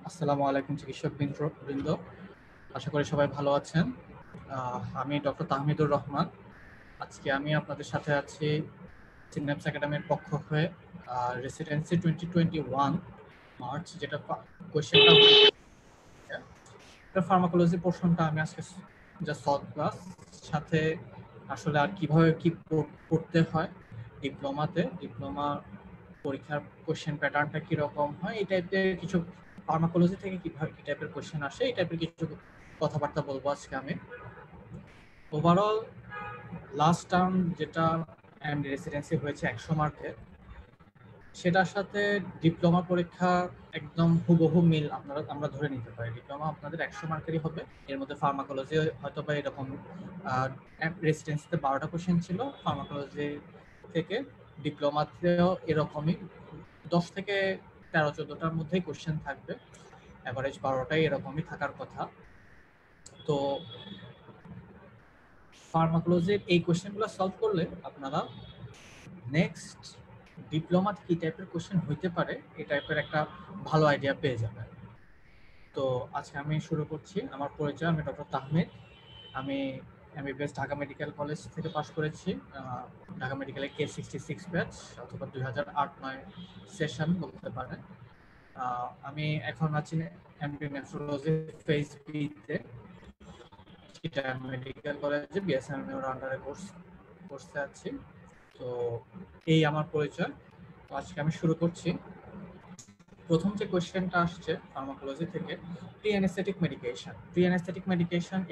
আসসালামু আলাইকুম চিকিৎসক বৃন্দ, আশা করি সবাই ভালো আছেন। আমি ডক্টর তাহমিদুর রহমান। আজকে আমি আপনাদের সাথে আছি সিনঅ্যাপস একাডেমির পক্ষ হয়ে রেসিডেন্সি 2021 মার্চ যেটা কোয়েশ্চেনটা ফার্মাকোলজি পোর্শনটা আমি আজকে যা সলভ ক্লাস সাথে আসলে আর কিভাবে কি পড়তে হয় ডিপ্লোমা পরীক্ষার কোশ্চেন প্যাটার্নটা কিরকম হয় এই টাইপের কিছু ফার্মাকোলজি থেকে কিভাবে কি টাইপের কোশ্চেন আসে এই টাইপের কিছু কথাবার্তা বলবো আজকে আমি। ওভারঅল লাস্ট টার্ম যেটা এমডি রেসিডেন্সি হয়েছে 100 মার্কের, সেটার সাথে ডিপ্লোমা পরীক্ষা একদম হুবহু মিল আমরা ধরে নিতে পারি। ডিপ্লোমা আপনাদের 100 মার্কেরই হবে। এর মধ্যে ফার্মাকোলজি হয়তো বা এরকম রেসিডেন্সিতে 12টা কোশ্চেন ছিল, ফার্মাকোলজি থেকে ডিপ্লোমাতেও এরকমই 10 থেকে 13-14টার মধ্যেই কোশ্চেন থাকবে, অ্যাভারেজ 12টাই এরকমই থাকার কথা। তো ফার্মাকোলজির এই কোশ্চেনগুলো সলভ করলে আপনারা নেক্সট ডিপ্লোমাতে কি টাইপের কোশ্চেন হইতে পারে এই টাইপের একটা ভালো আইডিয়া পেয়ে যাবেন। তো আজকে আমি শুরু করছি। আমার পরিচয়, আমি ডক্টর তাহমিদ। আমি এমবিবিএস ঢাকা মেডিকেল কলেজ থেকে পাশ করেছি, ঢাকা মেডিকেলের K66 ব্যাচ অথবা 2008-9 সেশন বলতে পারেন। আমি এখন আছি এমডি নেফ্রোলজি ফেজ বিতে মেডিকেল কলেজে বিএসএমএম এর আন্ডারে কোর্সে আছি। তো এই আমার পরিচয়। আজকে আমি শুরু করছি। প্রথম যে কোশ্চেনটা আসছে ফার্মাকোলজি থেকে, প্রি অ্যানেস্থেটিক মেডিকেশন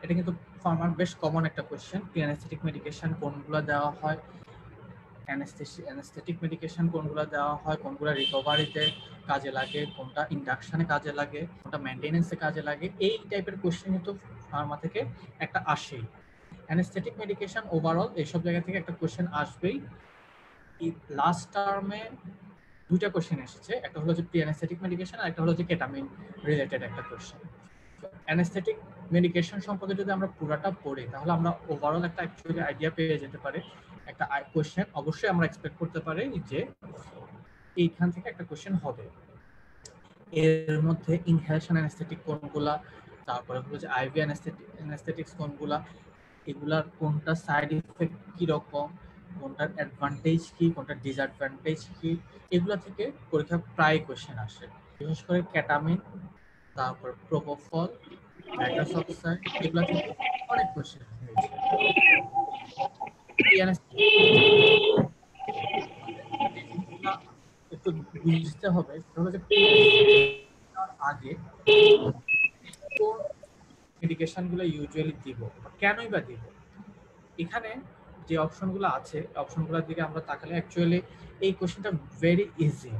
এটা কিন্তু ফার্মার বেশ কমন একটা কোশ্চেন। প্রি অ্যানেস্থেটিক মেডিকেশন কোনগুলো দেওয়া হয়, অ্যানেস্থেটিক মেডিকেশন কোনগুলো দেওয়া হয়, কোনগুলো রিকভারিতে কাজে লাগে, কোনটা ইন্ডাকশনে কাজে লাগে, কোনটা মেইনটেনেন্সে কাজে লাগে, এই টাইপের কোশ্চেন কিন্তু ফার্মা থেকে একটা আসেই। অ্যানেস্থেটিক মেডিকেশন ওভারঅল এইসব জায়গা থেকে একটা কোশ্চেন আসবেই। লাস্ট টার্মে দুইটা কোশ্চেন এসেছে, একটা হলো যে প্রি অ্যানেস্থেটিক মেডিকেশন আর একটা হলো যে কেটামিন রিলেটেড একটা কোশ্চেন। অ্যানেস্থেটিক মেডিকেশন সম্পর্কে যদি আমরা পুরাটা পড়ি তাহলে আমরা ওভারঅল একটা অ্যাকচুয়ালি আইডিয়া পেয়ে যেতে পারে। একটা কোশ্চেন অবশ্যই আমরা এক্সপেক্ট করতে পারি যে এইখান থেকে একটা কোশ্চেন হবে। এর মধ্যে ইনহেলেশন অ্যানেস্থেটিক কোনগুলা, তারপরে হলো যে আইভি অ্যানেস্থেটিক্স কোনগুলা, এগুলার কোনটা সাইড ইফেক্ট কি রকম, কোনটার অ্যাডভান্টেজ কি, কোনটার ডিসঅ্যাডভান্টেজ কি, এগুলা থেকে পরীক্ষা প্রায় কোশ্চেন আসে। বিশেষ করে কেটামিন, তারপর প্রোপোফল, নাইট্রাস অক্সাইড, এগুলা থেকে অনেক কোশ্চেন হয়েছে। একটু বুঝতে হবে আগে কোন মেডিকেশনগুলো ইউজুয়ালি দিব, কেনই বা দিব। এখানে যে অপশনগুলো আছে অপশনগুলোর দিকে আমরা তাকালে অ্যাকচুয়ালি এই কোশ্চেনটা ভেরি ইজি।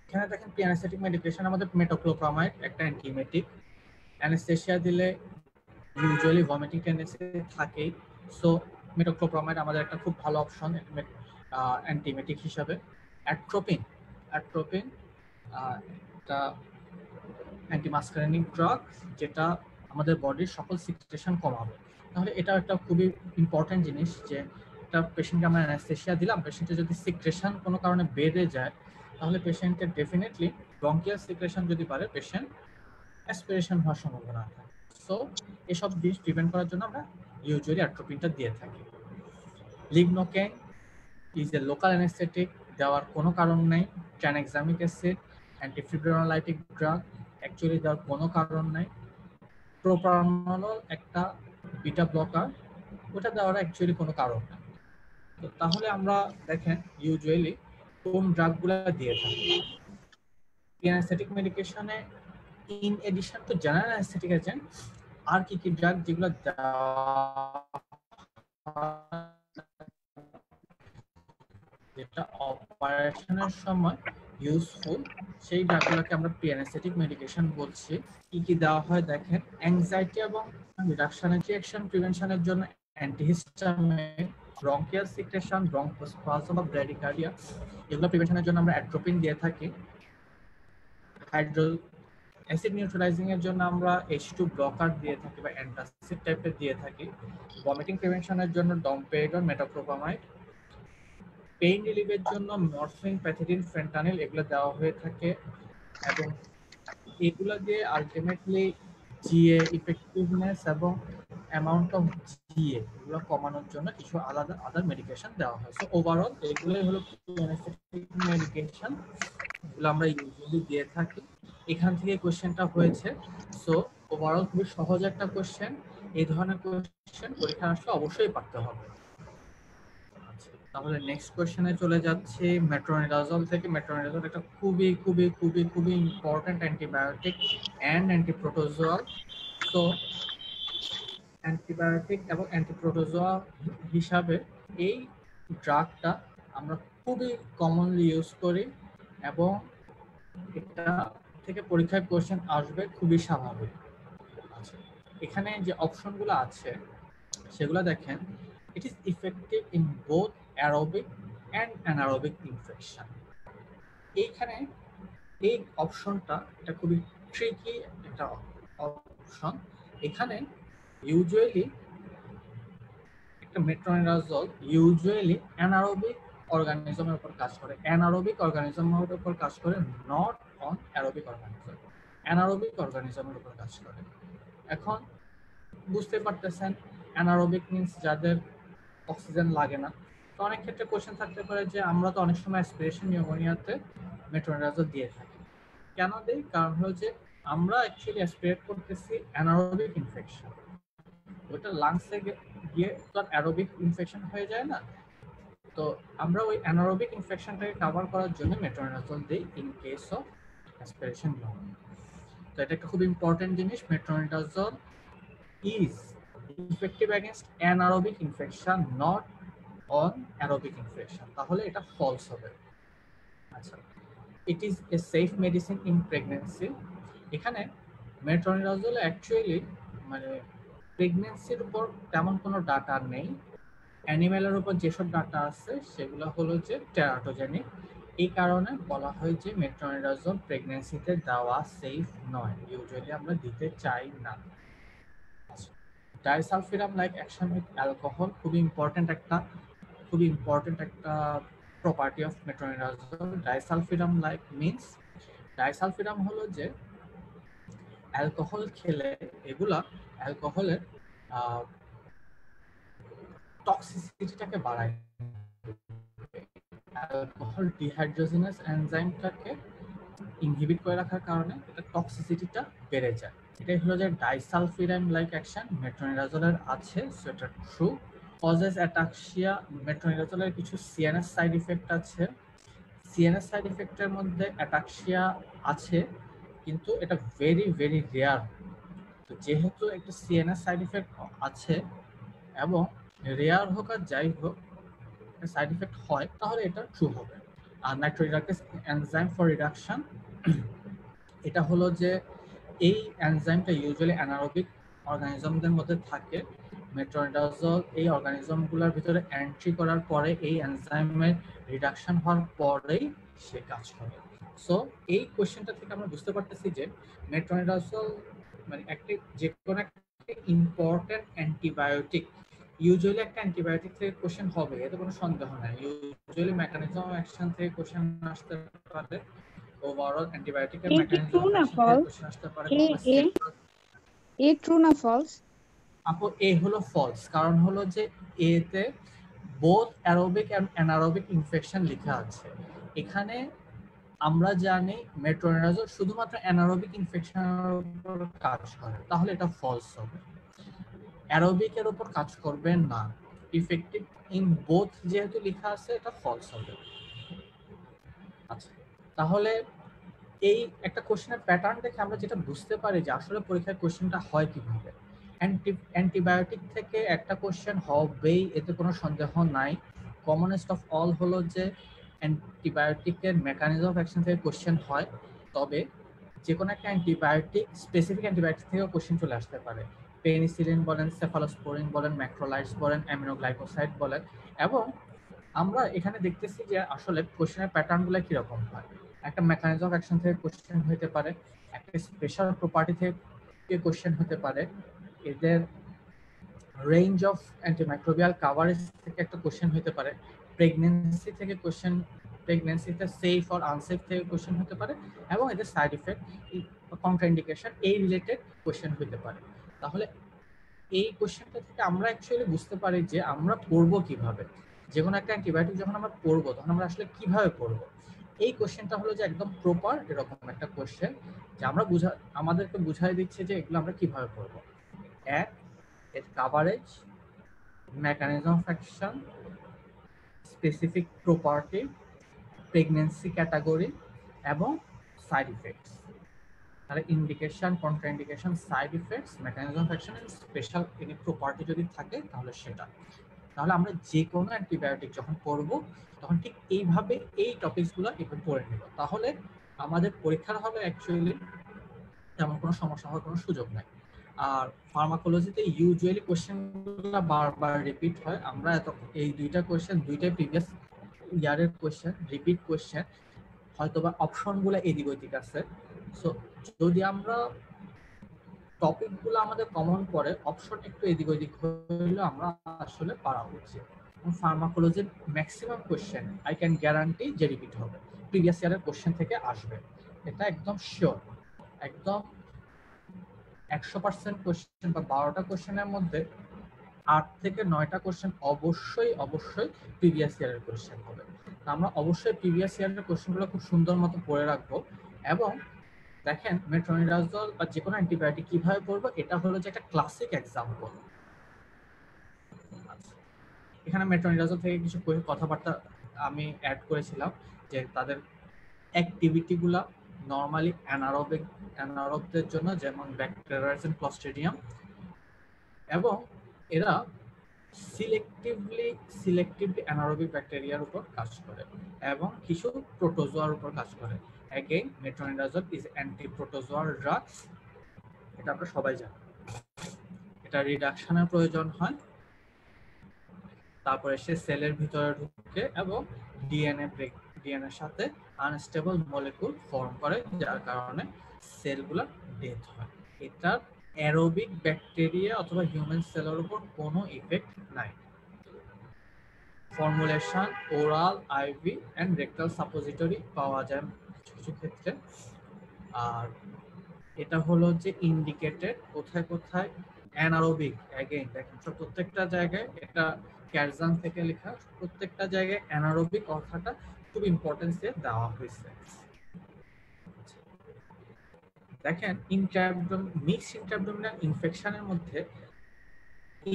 এখানে দেখেন প্রি অ্যানেস্থেটিক মেডিকেশন আমাদের মেটোক্লোপ্রামাইড একটা অ্যান্টিমেটিক, অ্যানেস্থেসিয়া দিলে ইউজুয়ালি ভমিটিং টেন্ডেন্সি থাকেই, সো মেটোক্লোপ্রামাইড আমাদের একটা খুব ভালো অপশন অ্যান্টিমেটিক হিসাবে। অ্যাট্রোপিন একটা অ্যান্টিমাস্কারেনিক ড্রাগ যেটা আমাদের বডির সকল সিক্রেশন কমাবে। তাহলে এটা একটা খুবই ইম্পর্টেন্ট জিনিস যে একটা পেশেন্টকে আমরা অ্যানেস্থেসিয়া দিলাম, পেশেন্টের যদি সিক্রেশন কোনো কারণে বেড়ে যায় তাহলে পেশেন্টের ডেফিনেটলি ব্রঙ্কিয়াল সিক্রেশন যদি বাড়ে পেশেন্ট অ্যাসপিরেশন হওয়ার সম্ভাবনা থাকে। সো এসব জিনিস প্রিভেন্ট করার জন্য আমরা ইউজুয়ালি অ্যাট্রোপিনটা দিয়ে থাকি। লিগনোকেইন ইজ এ লোকাল অ্যানেস্থেটিক, দেওয়ার কোনো কারণ নেই। ট্রানএক্সামিক অ্যাসিড অ্যান্টিফিব্রিনোলাইটিক ড্রাগ, অ্যাকচুয়ালি দেওয়ার কোনো কারণ নেই। প্রোপ্রানল একটা বিটা ব্লকার, ওটা দেওয়ার অ্যাকচুয়ালি কোনো কারণ নেই। তো তাহলে আমরা দেখেন ইউজুয়ালি কোন ড্রাগগুলো দিয়ে থাকি। অ্যানেস্থেটিক মেডিকেশনে in addition to general anaesthetic agent আর কি কি ড্রাগ যেগুলো যেটা অপারেশনের সময় ইউজফুল, সেই ড্রাগগুলোকে আমরা প্রি অ্যানেস্থেটিক মেডিকেশন বলছি। কি কি দেওয়া হয় দেখেন, অ্যাংজাইটি এবং রিডাকশনের রিঅ্যাকশন প্রিভেনশনের জন্য অ্যান্টিহিস্টামিন, ব্রঙ্কিয়াল সিক্রেশন, ব্রঙ্কোস্পাজম বা ব্র্যাডিকার্ডিয়া, এগুলো প্রিভেনশনের জন্য আমরা অ্যাট্রোপিন দিয়ে থাকি। হাইড্রো অ্যাসিড নিউট্রালাইজিং এর জন্য আমরা H2 ব্লকার দিয়ে থাকি বা অ্যান্টাসিড টাইপের দিয়ে থাকি। ভমিটিং প্রিভেনশনের জন্য ডমপেডন, মেটোক্লোপ্রামাইড। পেইন রিলিফের জন্য মরফিন, প্যাথিডিন, ফেন্টানিল এগুলো দেওয়া হয়ে থাকে। এবং এগুলা দিয়ে আলটিমেটলি জিএ ইফেক্টিভনেস এবং অ্যামাউন্ট অফ জিএ এগুলো কমানোর জন্য কিছু আলাদা আদার মেডিকেশন দেওয়া হয়। সো ওভারঅল এগুলোই হলো মেডিকেশন, এগুলো আমরা ইউজুয়ালি দিয়ে থাকি। এখান থেকে কোশ্চেনটা হয়েছে। সো ওভারঅল খুবই সহজ একটা কোশ্চেন, এই ধরনের কোশ্চেন পরীক্ষা আসলে অবশ্যই পারতে হবে। তাহলে নেক্সট কোশ্চেনে চলে যাচ্ছে মেট্রোনিডাজল থেকে। মেট্রোনিডাজল একটা খুবই খুবই খুবই খুবই important antibiotic and antiprotozoal. So antibiotic এবং অ্যান্টিপ্রোটোজোয়া হিসাবে এই ড্রাগটা আমরা খুবই কমনলি ইউজ করি এবং এটা থেকে পরীক্ষায় কোশ্চেন আসবে খুবই স্বাভাবিক। আচ্ছা, এখানে যে অপশনগুলো আছে সেগুলো দেখেন। It is effective in both aerobic and anaerobic infection. এইখানে এই অপশনটা এটা খুবই ট্রিকি একটা অপশন। এখানে ইউজুয়ালি একটা মেট্রোনিডাজল ইউজুয়ালি অ্যানারোবিক অর্গানিজমের উপর কাজ করে, অ্যানারোবিক অর্গানিজমের উপর কাজ করে, not on aerobic organism. Anaerobic অর্গানিজমের উপর কাজ করে। এখন বুঝতে পারতেছেন অ্যানারোবিক মিন্স যাদের অক্সিজেন লাগে না। তো অনেক ক্ষেত্রে কোশ্চেন থাকতে পারে যে আমরা তো অনেক সময় অ্যাসপিরেশন নিউমোনিয়াতে মেট্রোনিডাজল দিয়ে থাকি। কেন দেই? কারণ হলো যে আমরা অ্যাকচুয়ালি অ্যাসপিরেট করতেছি অ্যানারোবিক ইনফেকশন, ওইটা লাংসে গিয়ে তো অ্যারোবিক ইনফেকশন হয়ে যায় না। তো আমরা ওই অ্যানারোবিক ইনফেকশনটাকে কভার করার জন্য মেট্রোনিডাজল দিই in case of aspiration pneumonia. তো এটা একটা খুব ইম্পর্টেন্ট জিনিস। Metronidazole is effective against anaerobic infection, not on aerobic infection। তাহলে এটা ফলস হবে। আচ্ছা, it is a safe medicine in pregnancy। এখানে মেট্রোনিডাজল অ্যাকচুয়ালি মানে প্রেগন্যান্সির উপর তেমন কোনো ডাটা নেই। অ্যানিমেলের উপর যেসব ডাটা আছে সেগুলো হলো যে টেরাটোজেনিক। এই কারণে বলা হয় যে মেট্রোনিডাজল প্রেগন্যান্সিতে দেওয়া সেফ নয়, ইউজুয়ালি আমরা দিতে চাই না। Disulfiram like action with alcohol খুবই ইম্পর্টেন্ট একটা property of metronidazole. Disulfiram like means disulfiram হলো যে অ্যালকোহল খেলে এগুলা অ্যালকোহলের টক্সিসিটিটাকে বাড়ায়, অ্যালকোহল ডিহাইড্রোজেনাস এনজাইমটাকে ইনহিবিট করে রাখার কারণে এটা টক্সিসিটিটা বেড়ে যায়। এটাই হলো যে ডাইসালফিরাম লাইক অ্যাকশন মেট্রোনিডাজলের আছে, সো এটা ট্রু। কজেস অ্যাটাক্সিয়া, মেট্রোনিডাজলের কিছু সিএনএস সাইড ইফেক্ট আছে। সিএনএস সাইড ইফেক্টের মধ্যে অ্যাটাক্সিয়া আছে, কিন্তু এটা ভেরি ভেরি রেয়ার। তো যেহেতু একটা সিএনএস সাইড ইফেক্ট আছে এবং রেয়ার হোক আর যাই হোক সাইড ইফেক্ট হয়, তাহলে এটা ট্রু হবে। আর নাইট্রোরিডাক্টেজ এনজাইম ফর রিডাকশন, এটা হলো যে এই এনজাইমটা ইউজুয়ালি অ্যানারোবিক অর্গানিজমদের মধ্যে থাকে। মেট্রোনিডাজল এই অর্গানিজমগুলোর ভিতরে এন্ট্রি করার পরে এই এনজাইমের রিডাকশন হওয়ার পরেই সে কাজ করে। সো এই কোশ্চেনটা থেকে আমরা বুঝতে পারতেছি যে মেট্রোনিডাজল মানে একটি যে কোনো একটা ইম্পর্টেন্ট অ্যান্টিবায়োটিক। ইউজুয়ালি একটা অ্যান্টিবায়োটিক থেকে কোশ্চেন হবে, এতে কোনো সন্দেহ নাই। ইউজুয়ালি মেকানিজম অফ অ্যাকশন থেকে কোশ্চেন আসতে পারে, ওভারঅল অ্যান্টিবায়োটিকের মেকানিজম অফ অ্যাকশন থেকে কোশ্চেন আসতে পারে। এ ট্রু না ফলস? আপু এ হলো ফলস, কারণ হলো যে এতে both aerobic and anaerobic infection লেখা আছে। এখানে আমরা জানি মেট্রোনিডাজল শুধুমাত্র অ্যানারোবিক ইনফেকশনের উপর কাজ করে, তাহলে এটা ফলস হবে। অ্যারোবিকের উপর কাজ করবে না, ইফেক্টিভ ইন বোথ যেহেতু লেখা আছে, এটা ফলস হবে। আচ্ছা, তাহলে এই একটা কোশ্চেনের প্যাটার্ন দেখে আমরা যেটা বুঝতে পারি যে আসলে পরীক্ষায় কোশ্চেনটা হয় কিভাবে। অ্যান্টিবায়োটিক থেকে একটা কোশ্চেন হবেই, এতে কোনো সন্দেহ নাই। কমনেস্ট অফ অল হলো যে অ্যান্টিবায়োটিকের মেকানিজম অফ অ্যাকশন থেকে কোশ্চেন হয়, তবে যে কোনো একটা অ্যান্টিবায়োটিক স্পেসিফিক অ্যান্টিবায়োটিক থেকেও কোশ্চেন চলে আসতে পারে। পেনিসিলিন বলেন, সেফালোস্পোরিন বলেন, ম্যাক্রোলাইডস বলেন, অ্যামিনোগ্লাইকোসাইড বলেন। এবং আমরা এখানে দেখতেছি যে আসলে কোশ্চেনের প্যাটার্নগুলো কিরকম হয়। একটা মেকানিজম অফ অ্যাকশন থেকে কোশ্চেন হতে পারে, একটা স্পেশাল প্রপার্টি থেকে কোশ্চেন হতে পারে, এদের রেঞ্জ অফ অ্যান্টিমাইক্রোবিয়াল কাভারেজ থেকে একটা কোশ্চেন হতে পারে, প্রেগন্যান্সি থেকে কোশ্চেন প্রেগন্যান্সিতে সেফ অর আনসেফ থেকে কোশ্চেন হতে পারে, এবং এদের সাইড ইফেক্ট, কন্ট্রাইন্ডিকেশন এই রিলেটেড কোশ্চেন হতে পারে। তাহলে এই কোশ্চেনটা থেকে আমরা অ্যাকচুয়ালি বুঝতে পারি যে আমরা পড়বো কিভাবে। যে কোনো একটা অ্যান্টিবায়োটিক যখন আমরা পড়বো তখন আমরা আসলে কিভাবে পড়বো। এই কোশ্চেনটা হলো যে একদম প্রপার এরকম একটা কোশ্চেন যে আমরা আমাদেরকে বুঝাই দিচ্ছে যে এগুলো আমরা কিভাবে পড়বো। এক, এর coverage, mechanism of action, specific property, pregnancy category এবং সাইড ইফেক্টস। তাহলে indication, contraindication, side effects, mechanism of action and special any property যদি থাকে তাহলে সেটা। তাহলে আমরা যে কোনো অ্যান্টিবায়োটিক যখন পড়বো তখন ঠিক এইভাবে এই টপিকসগুলো এভাবে পড়ে নেব, তাহলে আমাদের পরীক্ষার হলে অ্যাকচুয়ালি তেমন কোনো সমস্যা হওয়ার কোনো সুযোগ নাই। আর ফার্মাকোলজিতে ইউজুয়ালি কোশ্চেনগুলো বারবার রিপিট হয়। আমরা এই দুইটা কোশ্চেন দুইটাই প্রিভিয়াস ইয়ারের কোশ্চেন, রিপিট কোশ্চেন, হয়তোবা অপশনগুলো এদিক ওদিক আছে। সো যদি আমরা টপিকগুলো আমাদের কমন পড়ে, অপশন একটু এদিক ওদিক হলে আমরা আসলে পারা উচিত। ফার্মাকোলজির maximum question I can guarantee যে রিপিট হবে, প্রিভিয়াস ইয়ারের কোশ্চেন থেকে আসবে, এটা একদম শিওর। একদম 100% কোশ্চেন বা 12টা কোশ্চেনের মধ্যে 8 থেকে 9টা কোশ্চেন অবশ্যই অবশ্যই প্রিভিয়াস ইয়ারের কোশ্চেন হবে। আমরা অবশ্যই প্রিভিয়াস ইয়ারের কোশ্চেনগুলো খুব সুন্দর মতো পড়ে রাখবো। এবং দেখেন মেট্রোনিডাজল বা যে কোনো অ্যান্টিবায়োটিক কিভাবে পড়বো, এটা হলো যে একটা ক্লাসিক এক্সাম্পল। এখানে মেট্রোনিডাজল থেকে কিছু কথাবার্তা আমি অ্যাড করেছিলাম যে তাদের অ্যাক্টিভিটিগুলা নরমালি অ্যানারোবদের জন্য, যেমন ব্যাকটেরিয়াস এন্ড ক্লস্ট্রিডিয়াম, এবং এরা সিলেক্টিভলি অ্যানারোবিক ব্যাকটেরিয়ার উপর কাজ করে এবং কিছু প্রোটোজোয়ার উপর কাজ করে। অ্যাগেইন মেট্রোনিডাজল ইজ অ্যান্টি প্রোটোজোয়ার ড্রাগস, এটা আমরা সবাই জানি। এটা রিডাকশনের প্রয়োজন হয়, তারপরে সে সেলের ভিতরে ঢুকে এবং ডিএনএর সাথে আনস্টেবল মলিকিউল ফর্ম করে, যার কারণে সেলগুলো ডেথ হয়। এটার অ্যারোবিক ব্যাকটেরিয়া অথবা হিউম্যান সেলের উপর কোনো ইফেক্ট নাই। Formulation oral, IV and rectal suppository পাওয়া যায় কিছু কিছু ক্ষেত্রে। আর এটা হলো যে ইন্ডিকেটেড কোথায় কোথায় অ্যানারোবিক। অ্যাগেইন দেখেন প্রত্যেকটা জায়গায়, এটা ক্যারজান থেকে লেখা, প্রত্যেকটা জায়গায় অ্যানারোবিক কথাটা খুব ইম্পর্টেন্স দিয়ে দেওয়া হয়েছে। দেখেন মিক্সড ইন্ট্রাঅ্যাবডোমিনাল ইনফেকশনের মধ্যে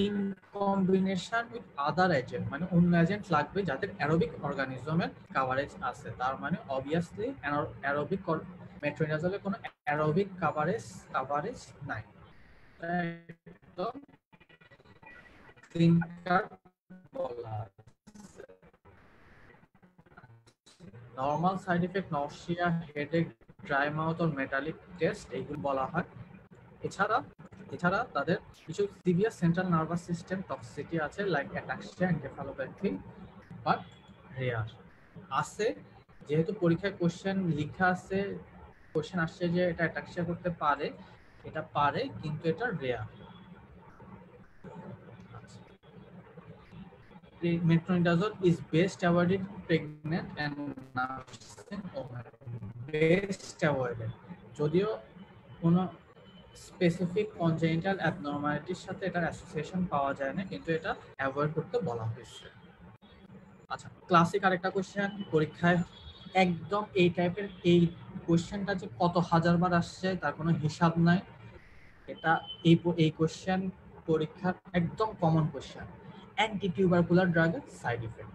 in combination with other agent, মানে অন্য এজেন্ট লাগবে যাদের অ্যারোবিক অর্গানিজমের কাভারেজ আছে। তার মানে অবভিয়াসলি অ্যারোবিক মেট্রোনিডাজলের কোনো অ্যারোবিক কাভারেজ নাই। একদম ক্লিনকাট বলা। Normal side effect nausea, headache, dry mouth ও মেটালিক টেস্ট এইগুলো বলা হয়। এছাড়া তাদের কিছু severe central nervous system toxicity আছে, like ataxia, encephalopathy, but rare আছে। যেহেতু পরীক্ষায় কোশ্চেন লেখা আছে, কোশ্চেন আসছে যে এটা অ্যাটাক্সিয়া করতে পারে, এটা পারে, কিন্তু এটা rare. Metronidazole is best avoided in pregnant and nursing women. Best avoided, যদিও কোনো স্পেসিফিক কনজেনিটাল অ্যাবনরমালিটির সাথে এটার অ্যাসোসিয়েশন পাওয়া যায় না, কিন্তু এটা অ্যাভয়েড করতে বলা হয়েছে। আচ্ছা, ক্লাসিক আরেকটা কোশ্চেন পরীক্ষায় একদম এই টাইপের, এই কোশ্চেনটা যে কত হাজারবার আসছে তার কোনো হিসাব নাই। এটা এই কোশ্চেন পরীক্ষার একদম কমন কোশ্চেন। অ্যান্টিটিউবারকুলার ড্রাগের সাইড ইফেক্ট।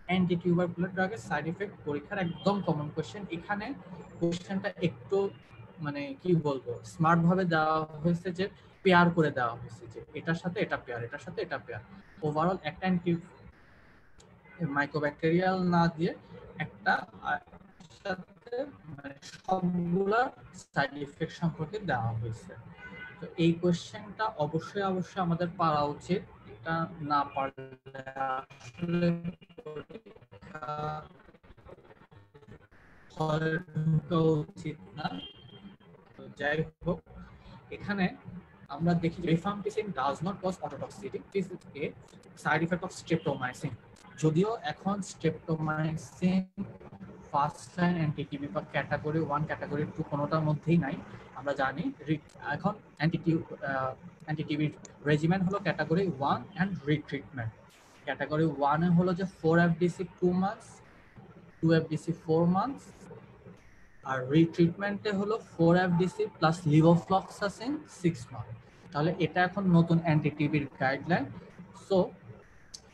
অ্যান্টিটিউবারকুলার ড্রাগের সাইড ইফেক্ট পরীক্ষার একদম কমন কোশ্চেন। এখানে কোশ্চেনটা একটু মানে কি বলবো, স্মার্ট ভাবে দেওয়া হয়েছে, যে পেয়ার করে দেওয়া হয়েছে, যে এটার সাথে এটা পেয়ার, এটার সাথে এটা পেয়ার। ওভারঅল একটা মাইক্রোব্যাকটেরিয়াল না দিয়ে একটা সাথে মানে সবগুলা সাইড ইফেক্ট সম্পর্কে দেওয়া হয়েছে। তো এই কোশ্চেনটা অবশ্যই আমাদের পারা উচিত। এটা না পারলে আসলে উচিত না। যাই হোক, এখানে আমরা দেখি rifampicin does not cause ototoxicity, this is a side effect of streptomycin. যদিও এখন স্ট্রেপ্টোমাইসিন ফার্স্ট লাইন এনটিটিভি বা ক্যাটাগরি 1 ক্যাটাগরি 2 কোনোটার মধ্যেই নাই। আমরা জানি এখন এনটিটিভির রেজিমেন্ট হলো ক্যাটাগরি 1 এন্ড রিট্রিটমেন্ট। ক্যাটাগরি 1 এ হলো যে 4 এফডিসি 2 মান্থস, 2 এফডিসি 4 মান্থস, আর রিট্রিটমেন্টে হলো 4 এফডিসি প্লাস লিভোফ্লক্সাসিন 6 মান্থ। তাহলে এটা এখন নতুন এনটিটিভির গাইডলাইন। সো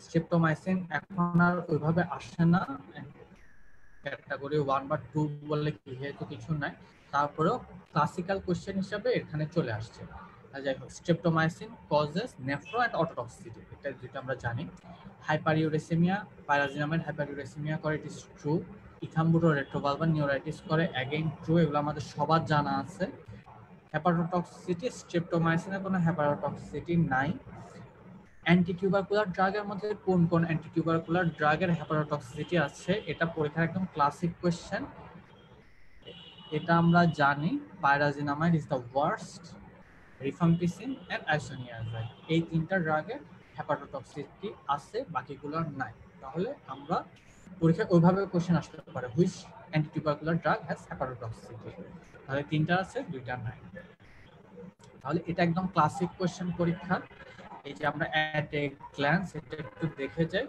স্ট্রেপ্টোমাইসিন এখন আর ওইভাবে আসে না ক্যাটাগরি 1 বা 2 বললে যেহেতু কিছু নাই, তারপরেও ক্লাসিক্যাল কোশ্চেন হিসাবে এখানে চলে আসছে। যাই হোক, streptomycin causes nephro and ototoxicity, এটা যেটা আমরা জানি। হাইপারইউরেসিমিয়া, পাইরাজিনামাইড হাইপারইউরেসিমিয়া করে, ইট ইজ ট্রু। ইথাম্বুটো রেট্রোভালভাল নিউরাইটিস করে, অ্যাগেইন ট্রু, এগুলো আমাদের সবার জানা আছে। হেপাটোটক্সিসিটি, স্ট্রেপ্টোমাইসিনের কোনো হেপাটোটক্সিসিটি নাই। অ্যান্টিটিউবারকুলার ড্রাগের মধ্যে কোন কোন অ্যান্টিটিউবারকুলার ড্রাগের হেপাটোটক্সিসিটি আছে, এটা পরীক্ষার একদম ক্লাসিক কোশ্চেন। এটা আমরা জানি, pyrazinamide is the worst, rifampicin and isoniazid, এই তিনটা ড্রাগের হেপাটোটক্সিসিটি আছে, বাকিগুলোর নাই। তাহলে আমরা পরীক্ষায় ওইভাবে কোশ্চেন আসতে পারে, which antitubercular drug has hepatotoxicity, তাহলে তিনটা আছে, দুইটা নাই। তাহলে এটা একদম ক্লাসিক কোশ্চেন পরীক্ষা। এই যে আমরা অ্যাট এ গ্ল্যান্স এটা একটু দেখে যাই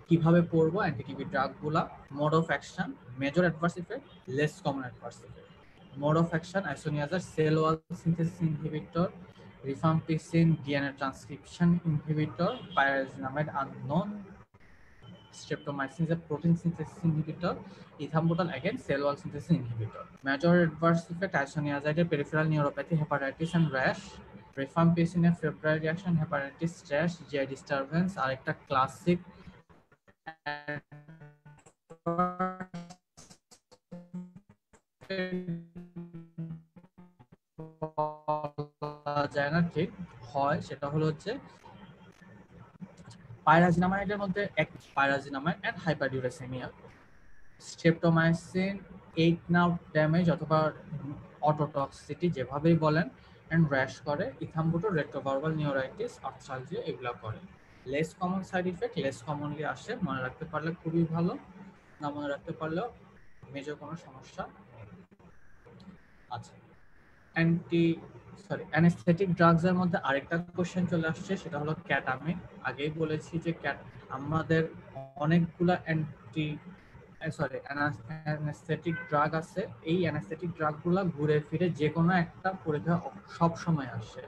কিভাবে পড়বো অ্যান্টিটিভি ড্রাগগুলা। Mode of action, major adverse effect, less common adverse effect. Mode of action, isoniazid cell wall synthesis inhibitor, rifampicin DNA transcription inhibitor, pyrazinamide unknown, streptomycin is a protein synthesis inhibitor, ethambutol again cell wall synthesis inhibitor. Major adverse effect, isoniazid peripheral neuropathy, hepatitis and rash, rifampicin febrile reaction, hepatitis, rash, GI disturbance, আর একটা classic যায় না ঠিক হয়, সেটা হলো হচ্ছে পাইরাজিনামাইডের মধ্যে এক pyrazinamide and হাইপারইউরেসিমিয়া। Streptomycin 8 nerve damage অথবা অটোটক্সিটি যেভাবেই বলেন, এন্ড র্যাশ করে। ইথাম্বুটো রেট্রোভালভাল নিউরাইটিস, আর্থ্রালজিয়া এগুলো করে। Less common side effect, less commonly আসে, মনে রাখতে পারলে খুবই ভালো, না মনে রাখতে পারলেও মেজর কোনো সমস্যা নেই। আচ্ছা, অ্যানেস্থেটিক ড্রাগস এর মধ্যে আরেকটা কোশ্চেন চলে আসছে, সেটা হলো ক্যাটামিন। আগেই বলেছি যে আমাদের অনেকগুলা অ্যানেস্থেটিক ড্রাগ আছে। এই অ্যানেস্থেটিক ড্রাগগুলা ঘুরে ফিরে যে কোনো একটা পরীক্ষা সব সময় আসে।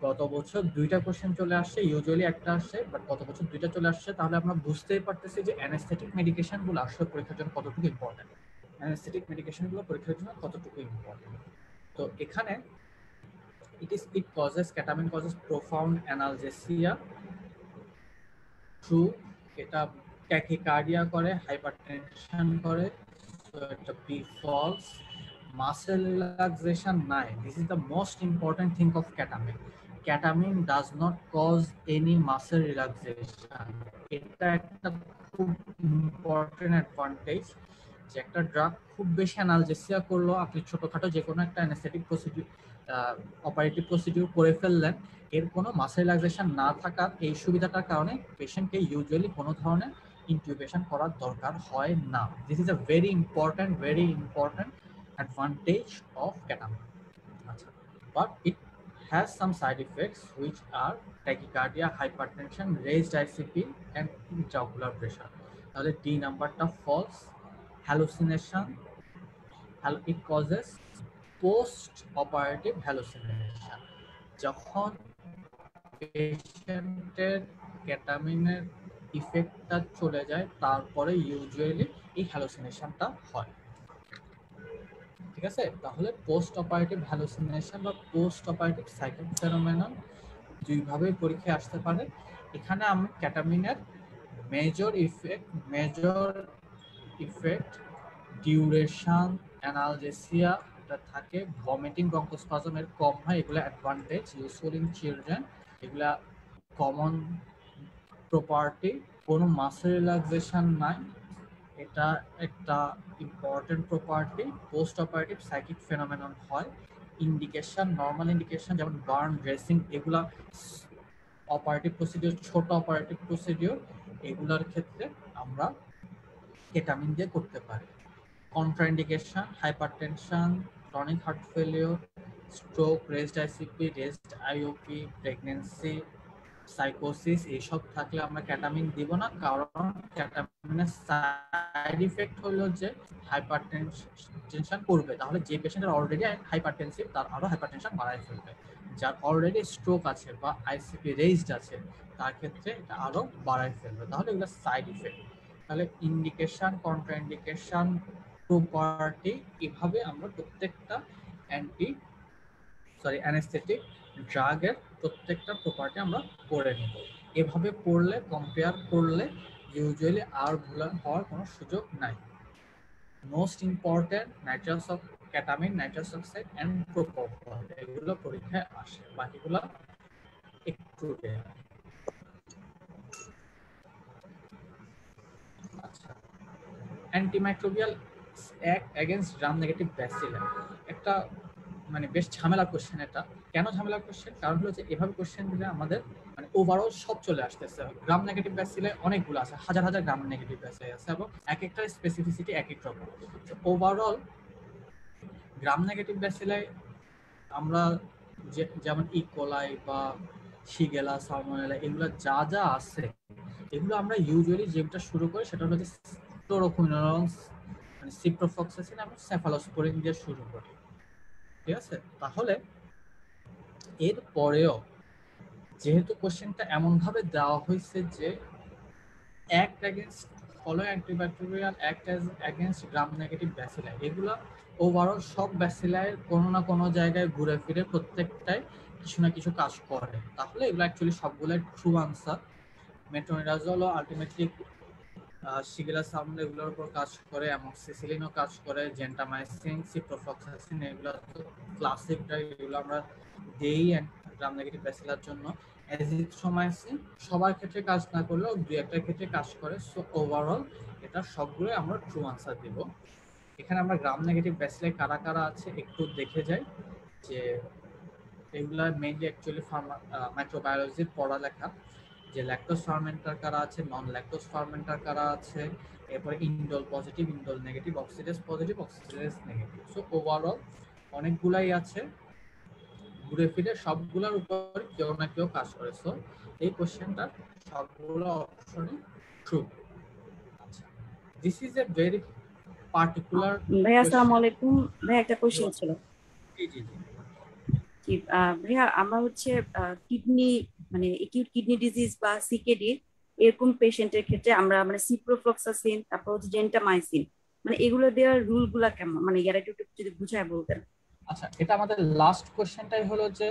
গত বছর 2টা কোশ্চেন চলে আসছে, ইউজুয়ালি একটা আসে, বাট গত বছর 2টা চলে আসছে। তাহলে আমরা বুঝতেই পারতেছি যে অ্যানেস্থেটিক মেডিকেশনগুলো আসলে পরীক্ষার জন্য কতটুকু ইম্পর্টেন্ট, অ্যানেস্থেটিক মেডিকেশনগুলো পরীক্ষার জন্য কতটুকু ইম্পর্টেন্ট। তো এখানে ketamine causes profound analgesia, true, এটা ট্যাকিকার্ডিয়া করে, হাইপারটেনশন করে, so এটা বি ফলস। মাসেল রিল্যাক্সেশন নাই, this is the most important thing of ketamine. Ketamine does not cause any muscle relaxation. এটা একটা খুব ইম্পর্টেন্ট অ্যাডভান্টেজ যে একটা ড্রাগ খুব বেশি অ্যানালজেসিয়া করলো, আপনি ছোটখাটো যে কোনো একটা অ্যানেস্থেটিক প্রসিডিউর অপারেটিভ প্রসিডিউর করে ফেললেন, এর কোনো মাসেল রিল্যাক্সেশন না থাকার এই সুবিধাটার কারণে পেশেন্টকে ইউজুয়ালি কোনো ধরনের ইনটিউবেশন করার দরকার হয় না। This is a very important advantage of ketamine. আচ্ছা, but it has some side effects which are tachycardia, hypertension, raised ICP and intraocular pressure. তাহলে D নাম্বারটা false. Hallucination, it causes post operative hallucination. যখন পেশেন্টের কেটামিনের ইফেক্টটা চলে যায় তারপরে usually এই হ্যালুসিনেশনটা হয়, ঠিক আছে? তাহলে পোস্ট অপারেটিভ হ্যালুসিনেশন বা পোস্ট অপারেটিভ সাইকিক ফেনোমেনন দুইভাবেই পরীক্ষায় আসতে পারে। এখানে আমি কেটামিনের মেজর ইফেক্ট, ডিউরেশন, অ্যানালজেসিয়া থাকে, ভমিটিং, ব্রঙ্কোস্পাজমের কম হয়, এগুলো অ্যাডভান্টেজ, ইউজফুল ইন চিলড্রেন, এগুলা কমন প্রপার্টি। কোনো মাসেল রিল্যাক্সেশন নাই, এটা একটা important property. Post operative psychic phenomenon হয়। ইন্ডিকেশন, নর্মাল ইন্ডিকেশন যেমন বার্ন, ড্রেসিং, এগুলা অপারেটিভ প্রসিডিউর, ছোট অপারেটিভ প্রসিডিউর, এগুলার ক্ষেত্রে আমরা কেটামিন দিয়ে করতে পারে। Contraindication hypertension, chronic heart failure, stroke, raised ICP, raised IOP, pregnancy, সাইকোসিস এইসব থাকলে আমরা ক্যাটামিন দিব না, কারণ ক্যাটামিনের সাইড ইফেক্ট হলো যে হাইপারটেনশন করবে। তাহলে যে পেশেন্টের অলরেডি হাইপারটেনসিভ তার আরো হাইপারটেনশন বাড়ায় ফেলবে, যার অলরেডি স্ট্রোক আছে বা আইসিপি রেজড আছে তার ক্ষেত্রে এটা আরো বাড়ায় ফেলবে। তাহলে এগুলো সাইড ইফেক্ট। তাহলে ইন্ডিকেশন, কন্ট্রাইন্ডিকেশন, প্রপার্টি, এভাবে আমরা প্রত্যেকটা অ্যানেস্থেটিক ড্রাগের প্রত্যেকটা প্রপার্টি আমরা পড়ে নিব। এভাবে পড়লে, কম্পেয়ার করলে ইউজুয়ালি আর ভুল হওয়ার কোনো সুযোগ নাই। Most important nitrous of ketamine, nitrous oxide and propofol, এগুলো পরীক্ষায় আসে, বাকিগুলো একটু rare। আচ্ছা, antimicrobial act against gram negative bacilli, একটা মানে বেশ ঝামেলা কোশ্চেন। এটা কেন ঝামেলা কোশ্চেন? কারণ হলো যে এভাবে কোশ্চেন দিলে আমাদের মানে ওভারঅল সব চলে আসতেছে। গ্রাম নেগেটিভ ব্যাসিলে অনেকগুলো আছে, হাজার হাজার গ্রাম নেগেটিভ ব্যাসিলাই আছে এবং এক একটা স্পেসিফিসিটি এক এক রকম। ওভারঅল গ্রাম নেগেটিভ ব্যাসিলাই আমরা যেমন ইকোলাই বা শিগেলা, সালমোনেলা, এগুলো যা যা আছে এগুলো আমরা ইউজুয়ালি যেটা শুরু করি সেটা হচ্ছে ক্লোরোকুইনোলন্স, মানে সিপ্রোফ্লক্সাসিন এবং সেফালোস্পোরিন দিয়ে শুরু করি, ঠিক আছে? তাহলে এর পরেও যেহেতু কোশ্চেনটা এমন ভাবে দেওয়া হয়েছে যে act against follow antibacterial act against gram negative bacilli, এগুলো ওভারঅল সব ব্যাসিলাইয়ের কোনো না কোনো জায়গায় ঘুরে ফিরে প্রত্যেকটাই কিছু না কিছু কাজ করে। তাহলে এগুলো অ্যাকচুয়ালি সবগুলোর ট্রু আনসার। মেট্রোনিডাজলও আলটিমেটলি শিগেলা, সালমোনেলা এগুলোর উপর কাজ করে, অ্যামক্সিসিলিনও কাজ করে, জেন্টামাইসিন, সিপ্রোফ্লক্সাসিন, এগুলো তো ক্লাসিক ড্রাগ, এগুলো আমরা দেই গ্রাম নেগেটিভ ব্যাসিলার জন্য। অ্যাজিথ্রোমাইসিন সবার ক্ষেত্রে কাজ না করলেও দুই একটার ক্ষেত্রে কাজ করে। সো ওভারঅল এটা সবগুলোই আমরা ট্রু আনসার দিব। এখানে আমরা গ্রাম নেগেটিভ ব্যাসিলাই কারা কারা আছে একটু দেখে যাই, যে এগুলা মেইনলি অ্যাকচুয়ালি মাইক্রোবায়োলজির পড়ালেখা, যে ল্যাকটোজ ফার্মেন্টার কারা আছে, নন ল্যাকটোজ ফার্মেন্টার কারা আছে, এরপরে indole positive, indole negative, oxidase positive, oxidase negative. So overall অনেকগুলাই আছে, ঘুরে ফিরে সবগুলোর উপর কেউ না কেউ কাজ করে। সো এই কোশ্চেনটা সবগুলো অপশনই ট্রু। আচ্ছা, this is a very particular. ভাইয়া আসসালামু আলাইকুম। ভাইয়া একটা কোশ্চেন ছিল। জি জি জি। ভাইয়া আমরা হচ্ছে কিডনি মানে একিউট কিডনি ডিজিজ বা সিকেডি এরকম পেশেন্টের ক্ষেত্রে আমরা মানে সিপ্রোফ্লক্সাসিন, তারপর হচ্ছে জেন্টামাইসিন, মানে এগুলো দেওয়ার রুল গুলা কেমন, মানে এর একটু যদি বুঝায় বলতেন। আচ্ছা, এটা আমাদের লাস্ট কোশ্চেনটাই হলো যে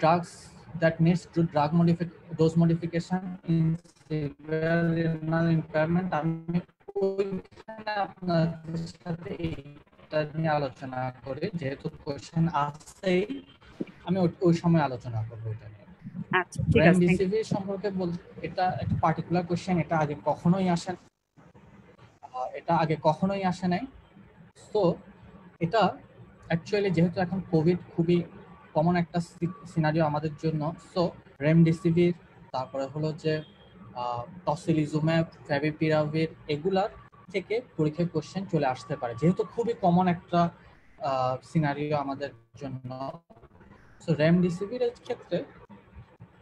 drugs that needs to drug dose modification in severe renal impairment, আমি ওইখানে আপনাদের সাথে এটা নিয়ে আলোচনা করি, যেহেতু কোশ্চেন আসছেই আমি ওই সময় আলোচনা করবো এটা নিয়ে। আচ্ছা ঠিক আছে। রেমডিসিভির সম্পর্কে বলতে, এটা একটা পার্টিকুলার কোশ্চেন, এটা আগে কখনোই আসে নাই। সো এটা অ্যাকচুয়ালি যেহেতু এখন কোভিড খুবই কমন একটা সিনারিও আমাদের জন্য, সো রেমডেসিভির, তারপরে হলো যে টসিলিজুম্যাব, ফ্যাভিপিরাভির, এগুলার থেকে পরীক্ষায় কোশ্চেন চলে আসতে পারে, যেহেতু খুবই কমন একটা সিনারিও আমাদের জন্য। সো রেমডেসিভির ক্ষেত্রে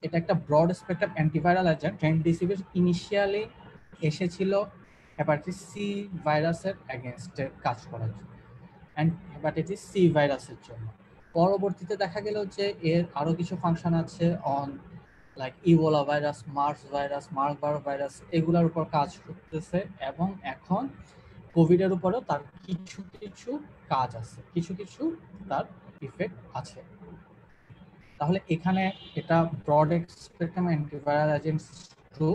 এটা একটা broad spectrum antiviral agent. Remdesivir initially এসেছিল হেপাটাইটিস সি ভাইরাসের এগেনস্টে কাজ করার জন্য, হেপাটাইটিস সি ভাইরাসের জন্য। পরবর্তীতে দেখা গেল যে এর আরো কিছু ফাংশন আছে on like Ebola virus, MERS virus, Marburg virus, এগুলোর উপর কাজ করতেছে, এবং এখন কোভিডের উপরেও তার কিছু কিছু কাজ আছে, কিছু কিছু তার ইফেক্ট আছে। তাহলে এখানে এটা broad spectrum antiviral agents true.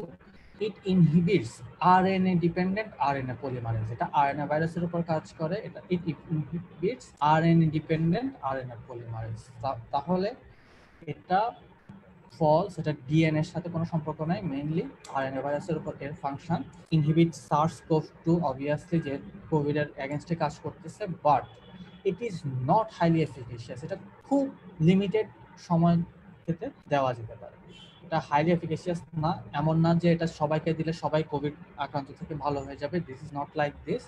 It inhibits RNA dependent RNA polymerase, এটা আরএনএ ভাইরাসের উপর কাজ করে, এটা it inhibits RNA dependent RNA polymerase. তাহলে এটা ফলস, এটা ডিএনএ এর সাথে কোনো সম্পর্ক নাই, মেইনলি আরএনএ ভাইরাসের উপর এর ফাংশন। ইনহিবিট SARS-CoV-2 অবভিয়াসলি যে কোভিড এর এগেইনস্টে কাজ করতেছে, but it is not highly এফিকেশিয়াস, এটা খুব লিমিটেড সময় ক্ষেত্রে দেওয়া যেতে পারে। এটা হাইলি এফিকেশিয়াস না, এমন না যে এটা সবাইকে দিলে সবাই কোভিড আক্রান্ত থেকে ভালো হয়ে যাবে। This is not like this.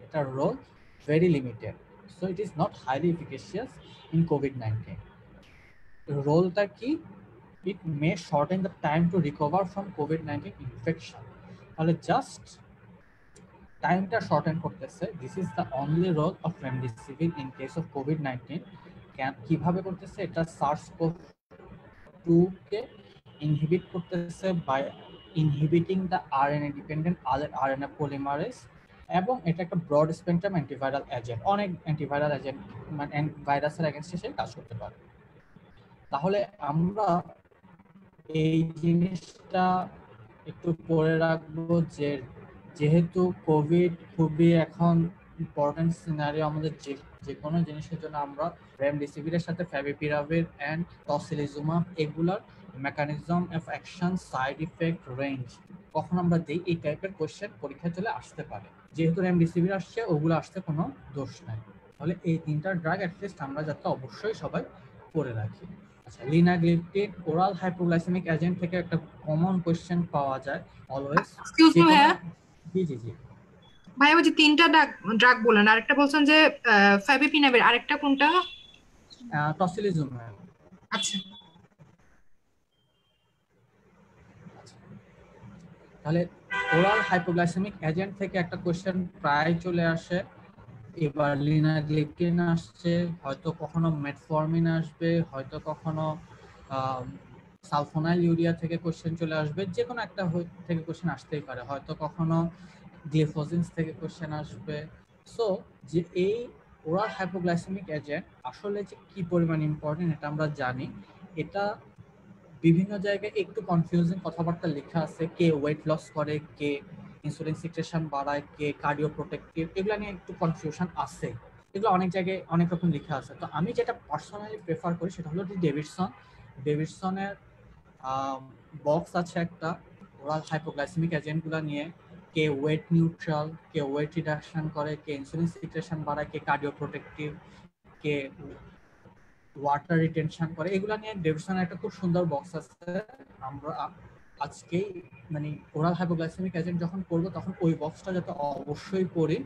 এটার role very limited, so it is not highly efficacious in কোভিড-19। রোলটা কি? It may shorten the time to recover from কোভিড-19 ইনফেকশন। তাহলে জাস্ট টাইমটা শর্টেন করতেছে। This is the only role of remdesivir in case of কোভিড-19। কিভাবে করতেছে? এটা SARS-CoV-2 কে ইনহিবিট করতেছে by inhibiting the RNA dependent RNA polymerase, এবং এটা একটা ব্রড স্পেকট্রাম অ্যান্টিভাইরাল এজেন্ট। অনেক অ্যান্টিভাইরাল এজেন্ট মানে ভাইরাসের এগেইনস্টে সে কাজ করতে পারে। তাহলে আমরা এই জিনিসটা একটু পড়ে রাখবো যে যেহেতু কোভিড খুবই এখন ইম্পর্টেন্ট সিনারিও, আমাদের যে কোনো জিনিসের জন্য আমরা রেমডেসিভিরের সাথে ফ্যাভিপিরাভির অ্যান্ড টসিলিজুমাব এগুলার mechanism of action, side effect, range কখন আমরা দিই, এই টাইপের কোশ্চেন পরীক্ষায় চলে আসতে পারে। যেহেতু রেমডেসিভির আসছে, ওগুলো আসতে কোনো দোষ নাই। তাহলে এই তিনটা ড্রাগ অ্যাটলিস্ট আমরা যাতে অবশ্যই সবাই পড়ে রাখি। আচ্ছা, লিনাগ্লিপটিন ওরাল হাইপোগ্লাইসেমিক এজেন্ট থেকে একটা কমন কোশ্চেন পাওয়া যায় অলওয়েজ। এক্সকিউজ মি ভাইয়া, জি ভাইয়া ওই যে তিনটা ড্রাগ বলেন, আরেকটা বলছেন যে ফ্যাভিপিরাভির, আরেকটা কোনটা? টসিলিজুমাব। আচ্ছা, তাহলে ওরাল হাইপোগ্লাইসেমিক এজেন্ট থেকে একটা কোশ্চেন প্রায় চলে আসে। এবার লিনাগ্লিপটিন আসছে, হয়তো কখনো মেটফর্মিন আসবে, হয়তো কখনো সালফোনাইল ইউরিয়া থেকে কোশ্চেন চলে আসবে। যে কোনো একটা থেকে কোশ্চেন আসতেই পারে, হয়তো কখনো গ্লিফোজিনস থেকে কোশ্চেন আসবে। সো যে এই ওরাল হাইপোগ্লাইসেমিক এজেন্ট আসলে যে কি পরিমাণ ইম্পর্টেন্ট এটা আমরা জানি। এটা বিভিন্ন জায়গায় একটু কনফিউজিং কথাবার্তা লেখা আছে, কে ওয়েট লস করে, কে ইনসুলিন সিক্রেশন বাড়ায়, কে কার্ডিও প্রোটেক্টিভ, এগুলো নিয়ে একটু কনফিউশন আছে। এগুলো অনেক জায়গায় অনেক রকম লেখা আছে। তো আমি যেটা পার্সোনালি প্রেফার করি সেটা হলো ডেভিডসনের বক্স আছে একটা ওরাল হাইপোগ্লাইসেমিক এজেন্টগুলো নিয়ে, কে ওয়েট নিউট্রাল, কে ওয়েট রিডাকশন করে, কে ইনসুলিন সিক্রেশন বাড়ায়, কে কার্ডিও প্রোটেক্টিভ, কে ওয়াটার রিটেনশন করে, এগুলা নিয়ে ডেভিডসনের একটা খুব সুন্দর বক্স আছে। আমরা আজকেই মানে ওরাল হাইপোগ্লাইসেমিক এজেন্ট যখন করবো তখন ওই বক্সটা যাতে অবশ্যই পড়ি।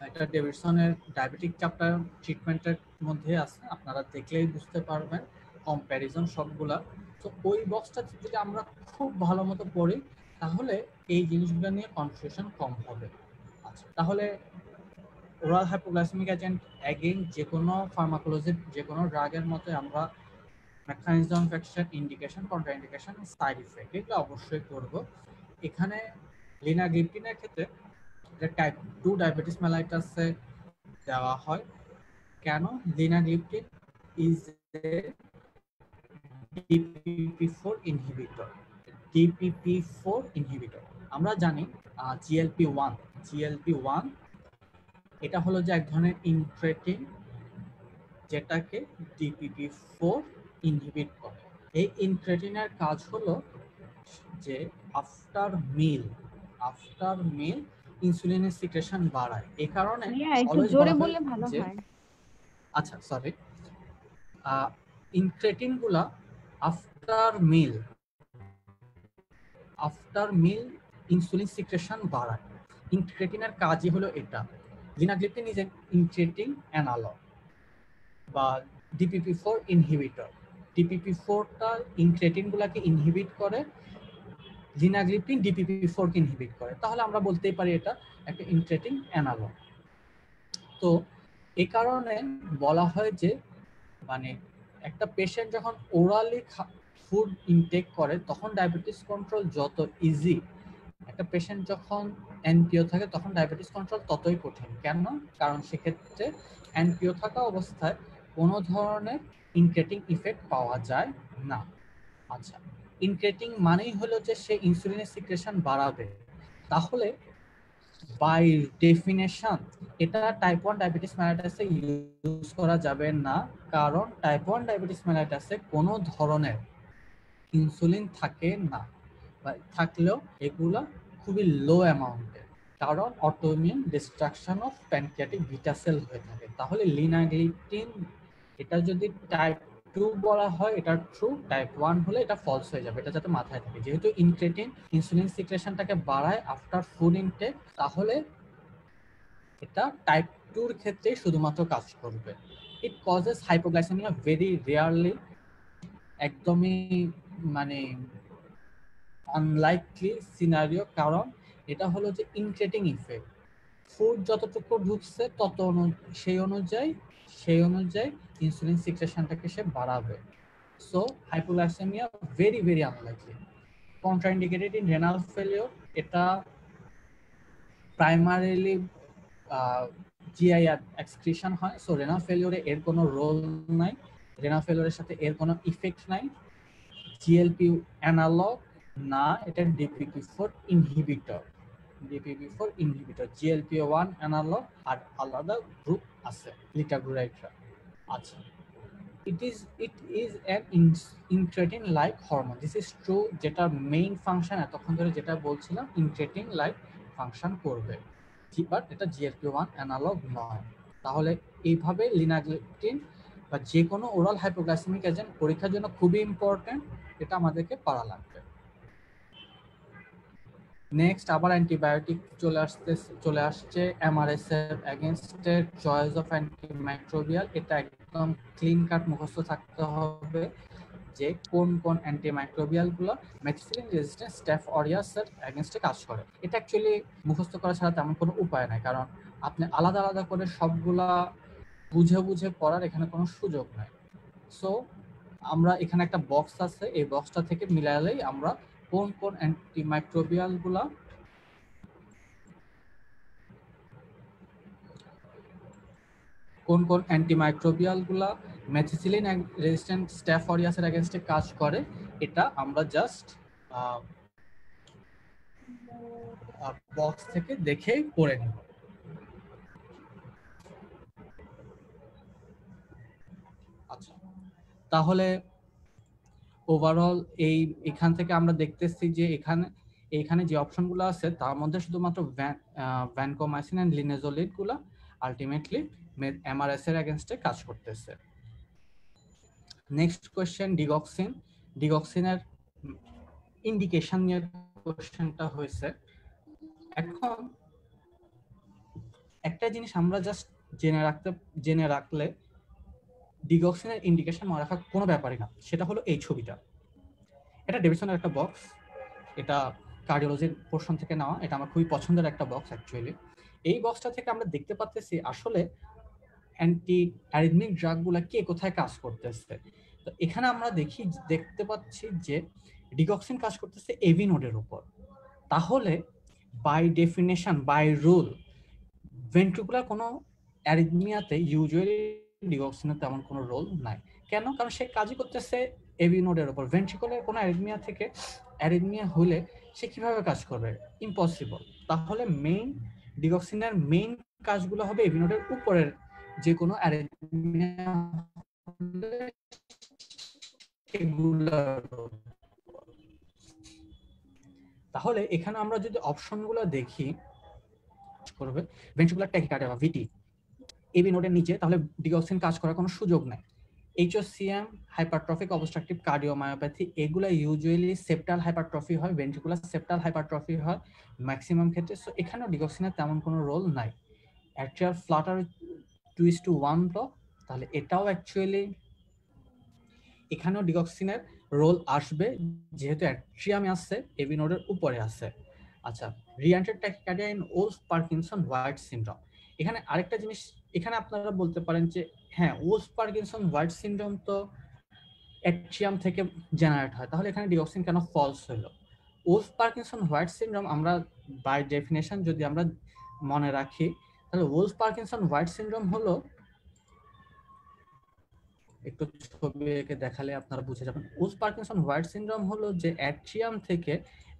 এটা ডেভিডসনের ডায়াবেটিক চ্যাপ্টার ট্রিটমেন্টের মধ্যে আছে, আপনারা দেখলেই বুঝতে পারবেন কম্প্যারিজন সবগুলা। তো ওই বক্সটা যদি আমরা খুব ভালো মতো পড়ি তাহলে এই জিনিসগুলো নিয়ে কনফিউশন কম হবে। আচ্ছা, তাহলে ওরাল হাইপোগ্লাইসেমিক এজেন্ট অ্যাগেইন যে কোনো ফার্মাকোলজির যে কোনো ড্রাগের মতো আমরা mechanism of action, indication, contraindication, side effect এগুলো অবশ্যই করব। এখানে লিনাগ্লিপটিনের ক্ষেত্রে টাইপ 2 ডায়াবেটিস মেলাইটাসে দেওয়া হয়। কেন? Linagliptin is a DPP4 inhibitor. DPP4 inhibitor আমরা জানি GLP-1 এটা হলো যে এক ধরনের ইনক্রেটিন যেটাকে DPP4 ইনহিবিট করে। এই ইনক্রেটিনের কাজ হলো যে আফটার মিল ইনসুলিনের সিক্রেশন বাড়ায়। এই কারণে একটু জোরে বললে ভালো হয়। আচ্ছা সরি, ইনক্রেটিন গুলা আফটার মিল ইনসুলিন সিক্রেশন বাড়ায়। ইনক্রেটিনের কাজই হলো এটা। লিনাগ্লিপটিন ইজ এন ইনক্রেটিন অ্যানালগ বা DPP4 ইনহিবিটর। DPP4টা ইনক্রেটিন গুলাকে ইনহিবিট করে, লিনাগ্লিপটিন DPP4 কে ইনহিবিট করে। তাহলে আমরা বলতেই পারি এটা একটা ইনক্রেটিন অ্যানালগ। তো এই কারণে বলা হয় যে মানে একটা পেশেন্ট যখন ওরালি ফুড ইনটেক করে তখন ডায়াবেটিস কন্ট্রোল যত ইজি, একটা পেশেন্ট যখন এনপিও থাকে তখন ডায়াবেটিস কন্ট্রোল ততই কঠিন। কেন? কারণ সেক্ষেত্রে এনপিও থাকা অবস্থায় কোনো ধরনের ইনক্রেটিং ইফেক্ট পাওয়া যায় না। আচ্ছা, ইনক্রেটিং মানেই হলো যে সে ইনসুলিনের সিক্রেশন বাড়াবে। তাহলে বাই ডেফিনেশন এটা টাইপ 1 ডায়াবেটিস মেলাইটাসে ইউজ করা যাবে না, কারণ টাইপ 1 ডায়াবেটিস মেলাইটাসে কোনো ধরনের ইনসুলিন থাকে না, বা থাকলেও এগুলা খুবই লো অ্যামাউন্টের, কারণ autoimmune destruction of pancreatic beta sell হয়ে থাকে। তাহলে লিনাগ্লিপটিন এটা যদি টাইপ 2 বলা হয় এটা ট্রু, টাইপ 1 হলে এটা ফলস হয়ে যাবে। এটা যাতে মাথায় থাকে, যেহেতু ইনক্রেটিন ইনসুলিন সিক্রেশনটাকে বাড়ায় আফটার ফুড ইনটেক, তাহলে এটা টাইপ 2 এর ক্ষেত্রে শুধুমাত্র কাজ করবে। It causes hypoglycaemia very rarely, একদমই মানে আনলাইকলি সিনারিও, কারণ এটা হলো যে ইনক্রেটিং ইফেক্ট। ফুড যতটুকু ঢুকছে তত সেই অনুযায়ী ইনসুলিন সিক্রেশনটাকে সে বাড়াবে। So hypoglycaemia very very unlikely. Contraindicated in renal failure, এটা প্রাইমারিলি জিআই এক্সক্রিশন হয়। সো রেনাল ফেলিওরে এর কোনো রোল নাই, রেনাল ফেলিওরের সাথে এর কোনো ইফেক্ট নাই। জিএলপি অ্যানালগ না, এটা ডিপিপি4 ইনহিবিটর। জিএলপি1 অ্যানালগ আর আলাদা গ্রুপ আছে লিটাগ্লুরাইডরা। আচ্ছা, it is an incretin like hormone. This is true, যেটা মেইন ফাংশন এতক্ষণ ধরে যেটা বলছিলাম incretin like ফাংশন করবে, বাট এটা জিএলপি1 অ্যানালগ নয়। তাহলে এইভাবে লিনাগ্লেকটিন বা যে কোনো ওরাল হাইপোগ্লাইসেমিক এজেন্ট পরীক্ষার জন্য খুবই ইম্পর্টেন্ট, এটা আমাদেরকে পড়া লাগবে। নেক্সট আবার অ্যান্টিবায়োটিক চলে আসছে এমআরএস এর এগেইনস্টে চয়েস অফ অ্যান্টিমাইক্রোবিয়াল। এটা একদম ক্লিন কাট মুখস্থ থাকতে হবে যে কোন কোন অ্যান্টিমাইক্রোবিয়াল গুলো মেথিসিলিন রেজিস্ট্যান্ট স্ট্যাফ অরিয়াস এর এগেইনস্টে কাজ করে। এটা অ্যাকচুয়ালি মুখস্থ করা ছাড়া তেমন কোনো উপায় নাই, কারণ আপনি আলাদা আলাদা করে সবগুলা বুঝে বুঝে পড়ার এখানে কোনো সুযোগ নাই। সো আমরা এখানে একটা বক্স আছে, এই বক্সটা থেকে মিলালেই আমরা কোন কোন অ্যান্টিমাইক্রোবিয়াল গুলা মেথিসিলিন রেজিস্ট্যান্ট স্ট্যাফ অরিয়াস এর এগেইনস্টে কাজ করে, এটা আমরা জাস্ট বক্স থেকে দেখে পড়ে নিব। আচ্ছা, তাহলে ওভারঅল এখান থেকে আমরা দেখতেছি যে এখানে যে অপশনগুলো আছে তার মধ্যে শুধুমাত্র ভ্যানকোমাইসিন এন্ড লিনেজোলিড গুলা আলটিমেটলি এমআরএস এর এগেইনস্টে কাজ করতেছে। নেক্সট কোশ্চেন, ডিগক্সিনের ইন্ডিকেশন নিয়ে কোশ্চেনটা হয়েছে। এখন একটা জিনিস আমরা জাস্ট জেনে রাখলে ডিগক্সিনের ইন্ডিকেশন মনে রাখার কোনো ব্যাপারই না, সেটা হলো এই ছবিটা। এটা ডেভিসনের একটা বক্স, এটা কার্ডিওলজির পোর্শন থেকে নেওয়া, এটা আমার খুবই পছন্দের একটা বক্স অ্যাকচুয়ালি। এই বক্সটা থেকে আমরা দেখতে পাচ্ছি আসলে অ্যান্টি অ্যারিথমিক ড্রাগগুলো কে কোথায় কাজ করতেছে। তো এখানে আমরা দেখতে পাচ্ছি যে ডিগক্সিন কাজ করতেছে এভি নোডের উপর। তাহলে by definition, by rule, ventricular কোনো অ্যারিথমিয়াতে ইউজুয়ালি ডিগক্সিনের তেমন কোনো রোল নাই। কেন? কারণ সে কাজই করতেছে এভি নোডের উপর। ভেন্ট্রিকুলার কোনো অ্যারিথমিয়া হলে সে কিভাবে কাজ করবে? ইম্পসিবল। তাহলে ডিগক্সিনের মেইন কাজগুলো হবে এভি নোডের উপরের যে কোনো অ্যারিথমিয়া হলে এগুলার। তাহলে এখানে আমরা যদি অপশনগুলো দেখি, করবে ভেন্ট্রিকুলার ট্যাকিকার্ডিয়া বা ভিটি এভি নোডের নিচে, তাহলে ডিগক্সিন কাজ করার কোনো সুযোগ নাই। এইচওসিএম, হাইপারট্রফিক অবস্ট্রাকটিভ কার্ডিওমায়োপ্যাথি, এগুলা ইউজুয়ালি সেপ্টাল হাইপারট্রফি হয়, ভেন্ট্রিকুলার সেপ্টাল হাইপারট্রফি হয় ম্যাক্সিমাম ক্ষেত্রে। সো এখানেও ডিগক্সিনের তেমন কোনো রোল নাই। অ্যাট্রিয়াল ফ্লাটার 2:1 ব্লক, তাহলে এটাও অ্যাকচুয়ালি এখানেও ডিগক্সিনের রোল আসবে যেহেতু অ্যাট্রিয়ামে আছে, এভি নোডের উপরে আছে। আচ্ছা, re-entrant tachycardia in Wolff's Parkinson White syndrome. এখানে আরেকটা জিনিস, এখানে আপনারা বলতে পারেন যে হ্যাঁ, ওলস পার্কিনসন হোয়াইট সিনড্রোম তো অ্যাট্রিয়াম থেকে জেনারেট হয়, তাহলে এখানে ডিগক্সিন কেন ফলস হলো? ওলস পার্কিনসন হোয়াইট সিনড্রোম আমরা বাই ডেফিনেশন যদি আমরা মনে রাখি, তাহলে ওলস পার্কিনসন হোয়াইট সিনড্রোম হলো, একটু ছবি এঁকে দেখালে আপনারা বুঝে যাবেন। ওলস পার্কিনসন হোয়াইট সিনড্রোম হলো যে অ্যাট্রিয়াম থেকে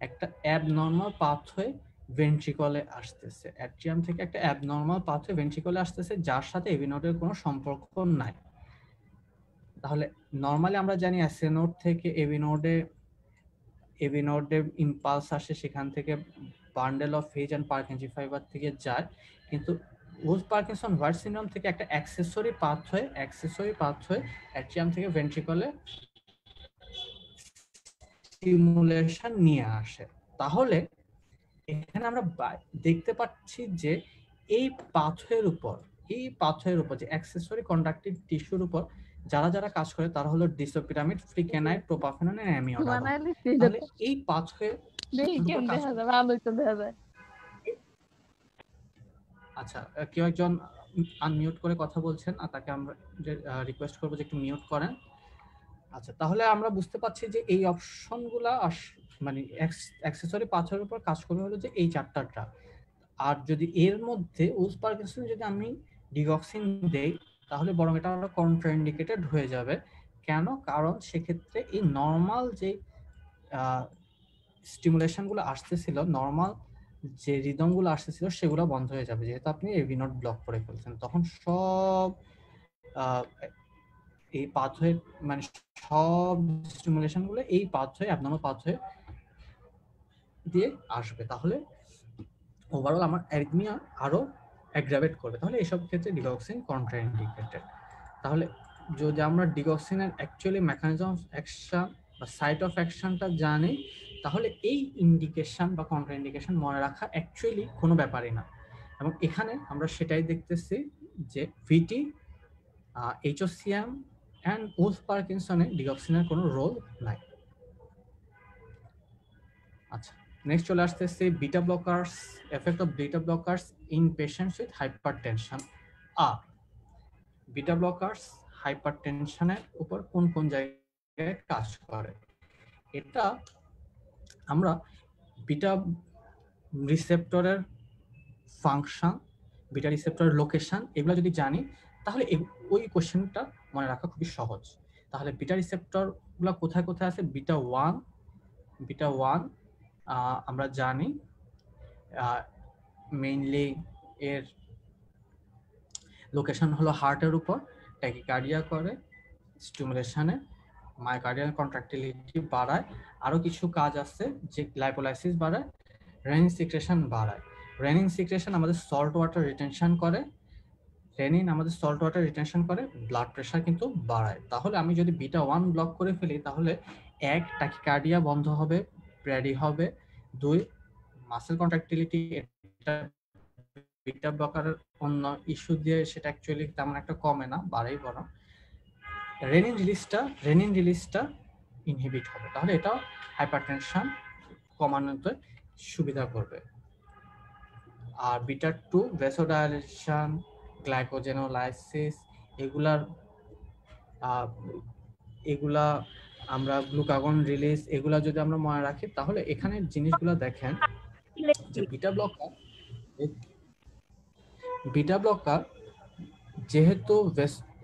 একটা অ্যাবনর্মাল পাথওয়ে ভেন্ট্রিকলে আসতেছে, অ্যাট্রিয়াম থেকে একটা অ্যাবনর্মাল পাথওয়ে ভেন্ট্রিকলে আসতেছে যার সাথে এভি নোডের কোনো সম্পর্ক নাই। তাহলে নরমালি আমরা জানি এসএ নোড থেকে এভি নোডে ইম্পালস আসে, সেখান থেকে bundle of His and Purkinje fibre থেকে যায়, কিন্তু ওজ পার্কিনসন হোয়াইট সিনড্রোম থেকে একটা অ্যাক্সেসরি পাথওয়ে অ্যাট্রিয়াম থেকে ভেন্ট্রিকলে স্টিমুলেশন নিয়ে আসে। তাহলে এখানে আমরা দেখতে পাচ্ছি যে এই পাথওয়ের উপর যে অ্যাক্সেসরি কন্ডাক্টিভ টিস্যুর উপর যারা যারা কাজ করে তারা হলো ডিসোপিরামিড, ফ্রিকেনাইড, প্রোপাফেনন এন্ড অ্যামিওডাজোল। তাহলে এই পাথওয়ে আচ্ছা, কেউ একজন আনমিউট করে কথা বলছেন, আর তাকে আমরা রিকোয়েস্ট করবো যে একটু মিউট করেন। আচ্ছা, তাহলে আমরা বুঝতে পারছি যে এই অপশনগুলা মানে অ্যাক্সেসরি পাথওয়ের উপর কাজ করবে হলো যে এই চারটা ড্রাগ। আর যদি এর মধ্যে ওজ পার্কিনসন যদি আমি ডিগক্সিন দেই তাহলে বরং এটা আরো কন্ট্রাইন্ডিকেটেড হয়ে যাবে। কেন? কারণ সেক্ষেত্রে এই নর্মাল যে স্টিমুলেশন গুলো আসতেছিল, নর্মাল যে রিদম গুলো আসতেছিল সেগুলো বন্ধ হয়ে যাবে, যেহেতু আপনি এভি নোড ব্লক করে ফেলছেন। তখন সব এই পাথওয়ে মানে সব স্টিমুলেশন গুলো এই পাথওয়ে অ্যাবনর্মাল পাথওয়ে দিয়ে আসবে, তাহলে ওভারঅল আমার অ্যারিথমিয়া আরো অ্যাগ্রাভেট করবে। তাহলে এইসব ক্ষেত্রে ডিগক্সিন কন্ট্রাইন্ডিকেটেড। তাহলে যদি আমরা ডিগক্সিনের অ্যাকচুয়ালি মেকানিজম অফ অ্যাকশন বা সাইট অফ অ্যাকশনটা জানি, তাহলে এই ইন্ডিকেশন বা কন্ট্রাইন্ডিকেশন মনে রাখা অ্যাকচুয়ালি কোনো ব্যাপারই না। এবং এখানে আমরা সেটাই দেখতেছি যে ভিটি, এইচওসিএম অ্যান্ড ওজ পার্কিনসনে ডিগক্সিনের কোনো রোল নাই। আচ্ছা, নেক্সট চলে আসতেছে beta blockers, effect of beta blockers in patients with hypertension. Beta blockers হাইপারটেনশনের উপর কোন কোন জায়গায় কাজ করে? এটা আমরা বিটা রিসেপ্টরের ফাংশন, বিটা রিসেপ্টরের লোকেশন এগুলো যদি জানি তাহলে ওই কোশ্চেনটা মনে রাখা খুবই সহজ। তাহলে বিটা রিসেপ্টর গুলো কোথায় কোথায় আছে? বিটা ওয়ান আমরা জানি মেইনলি এর লোকেশন হলো হার্টের উপর, ট্যাকিকার্ডিয়া করে, স্টিমুলেশনে মায়োকার্ডিয়াল কন্ট্রাক্টিলিটি বাড়ায়, আরো কিছু কাজ আছে যে গ্লাইকোলাইসিস বাড়ায়, রেনিন সিক্রেশন বাড়ায়। রেনিন সিক্রেশন আমাদের সল্ট ওয়াটার রিটেনশন করে, ব্লাড প্রেশার কিন্তু বাড়ায়। তাহলে আমি যদি বিটা 1 ব্লক করে ফেলি তাহলে 1 ট্যাকিকার্ডিয়া বন্ধ হবে, ব্র্যাডি হবে, 2 মাসেল কন্ট্রাক্টিলিটি, এটা বিটা ব্লকারের অন্য ইস্যু দিয়ে সেটা অ্যাকচুয়ালি তেমন একটা কমে না, বাড়াই বরং। রেনিন রিলিজটা ইনহিবিট হবে, তাহলে এটা হাইপারটেনশন কমানোতে সুবিধা করবে। আর বিটা 2 ভ্যাসোডাইলেশন, গ্লাইকোজেনোলাইসিস এগুলা আমরা গ্লুকাগন রিলিজ এগুলা যদি আমরা মনে রাখি তাহলে এখানে জিনিসগুলো দেখেন যে বিটা ব্লকার যেহেতু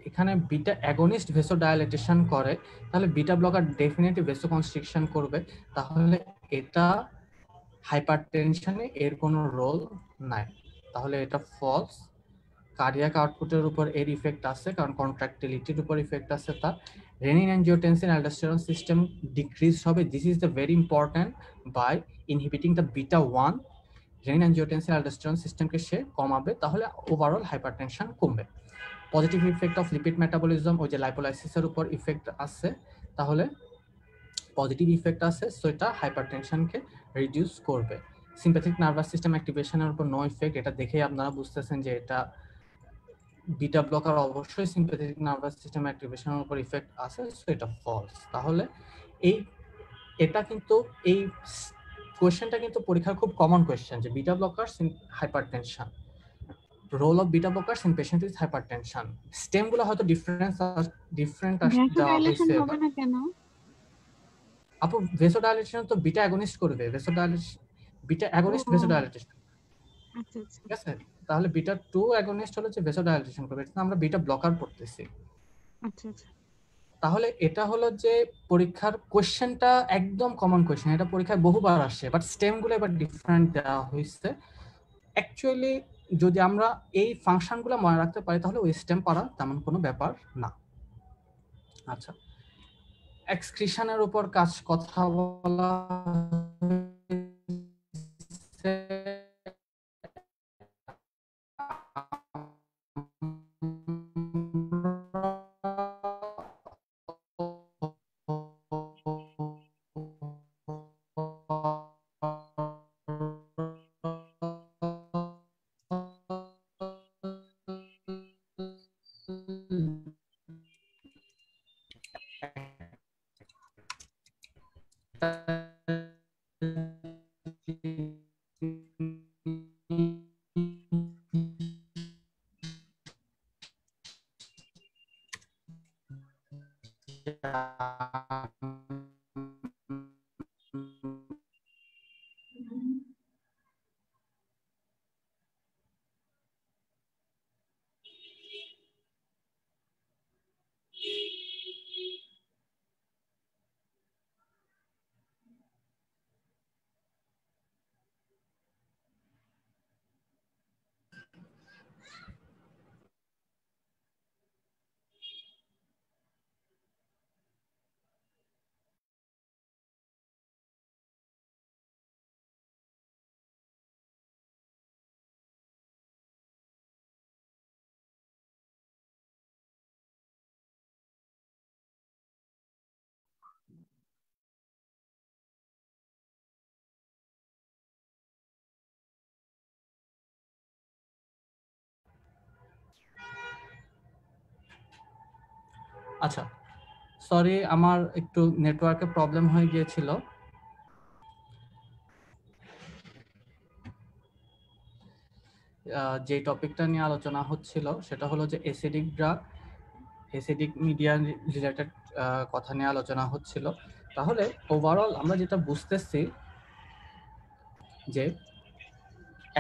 এখানে বিটা অ্যাগনিস্ট ভেসোডাইলেটেশন করে, তাহলে বিটা ব্লকার ডেফিনেটলি ভেসোকনস্ট্রিকশন করবে, তাহলে এটা হাইপারটেনশনে এর কোনো রোল নাই, তাহলে এটা ফলস। কার্ডিয়াক আউটপুটের উপর এর ইফেক্ট আছে, কারণ কন্ট্রাক্টিলিটির উপর ইফেক্ট আছে তার। Renin angiotensin aldosterone system decrease হবে, this is the very important, by inhibiting the beta 1 renin angiotensin aldosterone সিস্টেমকে সে কমাবে, তাহলে ওভারঅল হাইপারটেনশন কমবে। Positive effect of lipid metabolism, ওই যে লাইপোলাইসিসের উপর ইফেক্ট আছে, তাহলে পজিটিভ ইফেক্ট আছে, সো এটা হাইপারটেনশনকে রিডিউস করবে। সিম্প্যাথিক নার্ভাস সিস্টেম অ্যাক্টিভেশনের উপর নো ইফেক্ট, এটা দেখেই আপনারা বুঝতেছেন যে এটা বিটা ব্লকার অবশ্যই সিম্প্যাথেটিক নার্ভাস সিস্টেম অ্যাক্টিভেশনের উপর ইফেক্ট আছে, সো এটা ফলস। তাহলে এটা কিন্তু এই কোশ্চেনটা কিন্তু পরীক্ষার খুব কমন কোশ্চেন যে beta blockers in hypertension, role of beta blockers in patient with hypertension. Stem গুলো হয়তো ডিফারেন্ট দেওয়া হয়েছে। হবে না কেন? আপু ভেসোডাইলেশন তো বিটা অ্যাগনিস্ট করবে, বিটা অ্যাগনিস্ট ভেসোডাইলেটেশন, আচ্ছা আচ্ছা ঠিক আছে? তাহলে বিটা 2 অ্যাগনিস্ট হলো যে ভেসোডাইলেটেশন করবে, এটা আমরা বিটা ব্লকার পড়তেছি। আচ্ছা আচ্ছা তাহলে এটা হলো যে পরীক্ষার কোশ্চেনটা একদম কমন কোশ্চেন, এটা পরীক্ষায় বহুবার আসে, বাট স্টেম গুলো এবার ডিফারেন্ট দেওয়া হয়েছে। অ্যাকচুয়ালি যদি আমরা এই ফাংশনগুলো মনে রাখতে পারি তাহলে ওই স্টেম পারা তেমন কোনো ব্যাপার না। আচ্ছা, এক্সক্রিশনের উপর কথা বলা হয়েছে। আচ্ছা, সরি, আমার একটু নেটওয়ার্কের প্রবলেম হয়ে গিয়েছিল। যে টপিকটা নিয়ে আলোচনা হচ্ছিল সেটা হলো যে acidic drug, acidic media related কথা নিয়ে আলোচনা হচ্ছিল। তাহলে ওভারঅল আমরা যেটা বুঝতেছি যে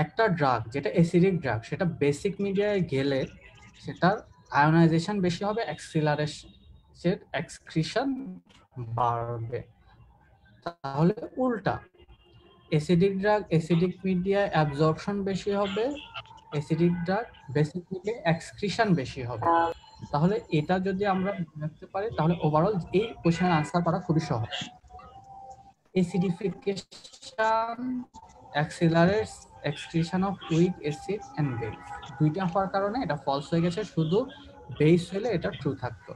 একটা ড্রাগ যেটা অ্যাসিডিক ড্রাগ সেটা বেসিক মিডিয়ায় গেলে সেটার আয়োনাইজেশন বেশি হবে, অ্যাক্সিলারেশন এক্সক্রিশন বাড়বে। তাহলে উল্টা, অ্যাসিডিক ড্রাগ অ্যাসিডিক মিডিয়ায় অ্যাবজর্পশন বেশি হবে, অ্যাসিডিক ড্রাগ বেসিক মিডিয়ায় এক্সক্রিশন বেশি হবে। তাহলে এটা যদি আমরা দেখতে পারি তাহলে ওভারঅল এই কোশ্চেনের আনসার করা খুবই সহজ। Acidification accelerates excretion of weak acid and base, দুইটা হওয়ার কারণে এটা ফলস হয়ে গেছে, শুধু বেস হলে এটা ট্রু থাকতো।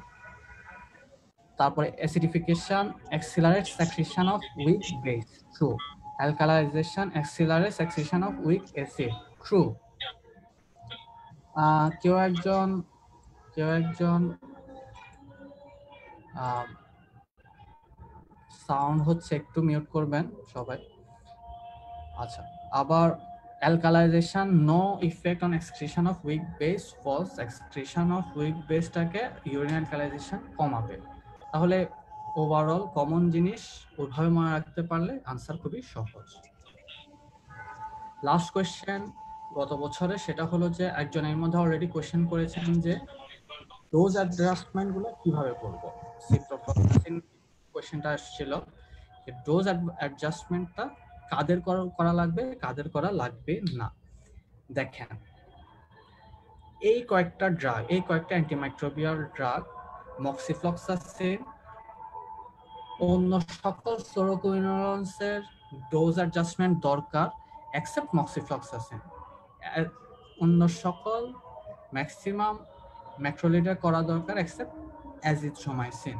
তারপরে acidification accelerates excretion of weak base, true. Alkalinization accelerates excretion of weak acid, true. কেউ একজন সাউন্ড হচ্ছে, একটু মিউট করবেন সবাই। আচ্ছা, আবার alkalinization no effect on excretion of weak base, false. Excretion of weak বেসটাকে ইউরিন অ্যালকালাইজেশন কমাবে। তাহলে ওভারঅল কমন জিনিস ওইভাবে মনে রাখতে পারলে আনসার খুবই সহজ। লাস্ট কোয়েশ্চেন গত বছরে, সেটা হলো যে একজনের মধ্যে অলরেডি কোয়েশ্চেন করেছেন যে ডোজ অ্যাডজাস্টমেন্ট গুলো কিভাবে করব। সিপ্রোফ্লক্সাসিন কোয়েশ্চেনটা আসছিল যে ডোজ অ্যাডজাস্টমেন্টটা কাদের করা লাগবে, কাদের করা লাগবে না। দেখেন, এই কয়েকটা ড্রাগ, এই কয়েকটা অ্যান্টিমাইক্রোবিয়াল ড্রাগ, মক্সিফ্লক্সাসিন, অন্য সকল ফ্লোরোকুইনোলন্সের ডোজ অ্যাডজাস্টমেন্ট দরকার এক্সেপ্ট মক্সিফ্লক্সাসিন। অন্য সকল ম্যাক্সিমাম ম্যাক্রোলিডার করা দরকার এক্সেপ্ট অ্যাজিথ্রোমাইসিন,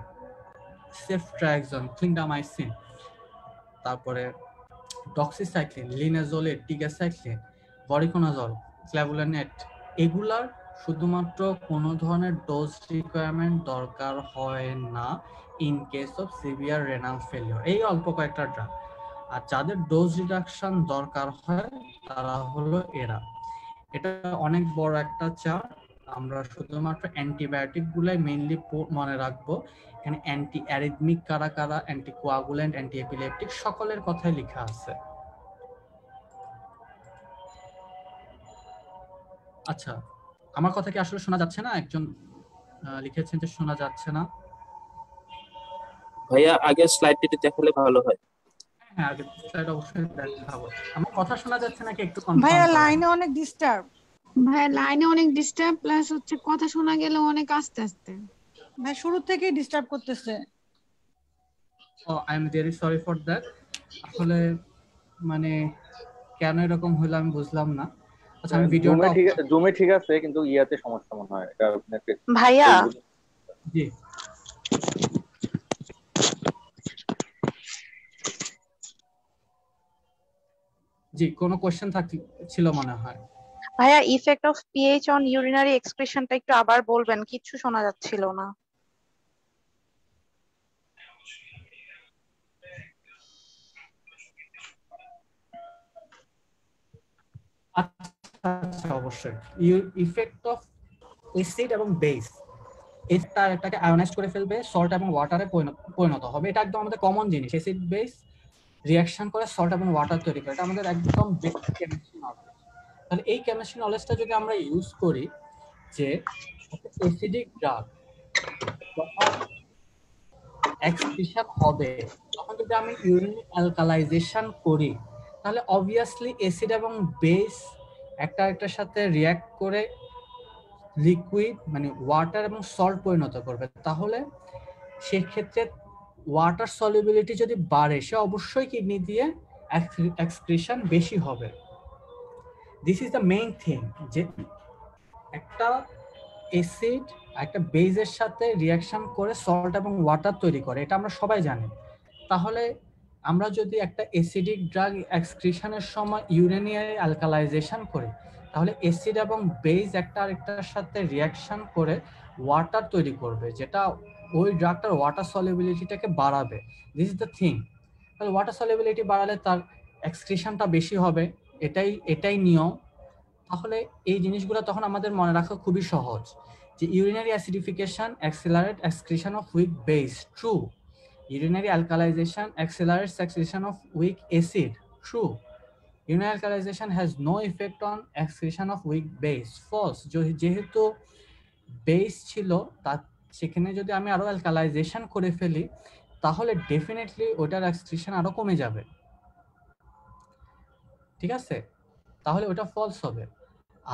সেফট্রাক্সন, ক্লিন্ডামাইসিন, তারপরে ডক্সিসাইক্লিন, লিনাজোলেট, টিগাসাইক্লিন, ভরিকোনাজল, ক্ল্যাভুলানেট, এগুলার শুধুমাত্র কোনো ধরনের ডোজ রিকোয়ারমেন্ট দরকার হয় না in case of severe renal failure, এই অল্প কয়েকটা ড্রাগ। আর যাদের ডোজ রিডাকশন দরকার হয় তারা হলো এরা। এটা অনেক বড় একটা চার্ট, আমরা শুধুমাত্র অ্যান্টিবায়োটিক গুলাই মেইনলি মনে রাখবো। এখানে অ্যান্টি অ্যারিথমিক কারা কারা, অ্যান্টি কোয়াগুলেন্ট, অ্যান্টি এপিলেপটিক সকলের কথাই লেখা আছে। আচ্ছা, আমার কথা কি আসলে শোনা যাচ্ছে না? একজন লিখেছেন যে শোনা যাচ্ছে না। ভাইয়া আগের স্লাইডটি দেখালে ভালো হয়। হ্যাঁ, আগের স্লাইড অবশ্যই দেখাবো। আমার কথা শোনা যাচ্ছে নাকি একটু কনফার্ম ভাইয়া করেন। লাইনে অনেক ডিস্টার্ব। ভাই লাইনে অনেক ডিস্টার্ব, প্লাস হচ্ছে কথা শোনা গেলে অনেক আস্তে আস্তে। ভাই শুরু থেকেই ডিস্টার্ব করতেছে। ও, I am very sorry for that. আসলে মানে কেন এরকম হলো আমি বুঝলাম না। আচ্ছা, আমি ভিডিওটা জুমে ঠিক আছে, কিন্তু ইয়াতে সমস্যা মনে হয়। এটা ভাইয়া জি জি কোনো কোশ্চেন ছিল মনে হয়। ভাইয়া effect of pH on urinary এক্সক্রিশনটা একটু আবার বলবেন, কিচ্ছু শোনা যাচ্ছিল না। আচ্ছা, অবশ্যই। ইফেক্ট অফ অ্যাসিড এবং বেস, এটা এটাকে আয়োনাইজ করে ফেলবে, সল্ট এবং ওয়াটারে পরিণত হবে। এটা একদম আমাদের কমন জিনিস, অ্যাসিড বেস রিঅ্যাকশন করে সল্ট এবং ওয়াটার তৈরি করে, এটা আমাদের একদম বেসিক কেমিস্ট্রি নলেজ। তাহলে এই কেমিস্ট্রি নলেজটা যদি আমরা ইউজ করি যে অ্যাসিডিক ড্রাগ যখন এক্সক্রিশন হবে, তখন যদি আমি ইউরিন অ্যালকালাইজেশন করি, তাহলে অবভিয়াসলি অ্যাসিড এবং বেস একটা একটার সাথে রিঅ্যাক্ট করে লিকুইড মানে ওয়াটার এবং সল্ট পরিণত করবে। তাহলে সেক্ষেত্রে ওয়াটার সলিবিলিটি যদি বাড়ে, সে অবশ্যই কিডনি দিয়ে এক্সক্রিশন বেশি হবে। This is the main thing, যে একটা অ্যাসিড একটা বেজের সাথে রিঅ্যাকশন করে সল্ট এবং ওয়াটার তৈরি করে, এটা আমরা সবাই জানি। তাহলে আমরা যদি একটা অ্যাসিডিক ড্রাগ এক্সক্রিশনের সময় ইউরেনিয়ারি অ্যালকালাইজেশন করি, তাহলে অ্যাসিড এবং বেজ একটা আরেকটার সাথে রিঅ্যাকশন করে ওয়াটার তৈরি করবে, যেটা ওই ড্রাগটার ওয়াটার সলিবিলিটিটাকে বাড়াবে। This is the thing. তাহলে ওয়াটার সলিবিলিটি বাড়ালে তার এক্সক্রিশনটা বেশি হবে, এটাই নিয়ম। তাহলে এই জিনিসগুলো তখন আমাদের মনে রাখা খুবই সহজ, যে urinary acidification accelerate excretion of weak base, true. Urinary alkalization accelerates excretion of weak acid, true. Urinary alkalization has no effect on excretion of weak base, false. যেহেতু বেস ছিল, তার সেখানে যদি আমি আরো অ্যালকালাইজেশন করে ফেলি, তাহলে ডেফিনেটলি ওটার এক্সক্রিশন আরো কমে যাবে, ঠিক আছে? তাহলে ওটা ফলস হবে।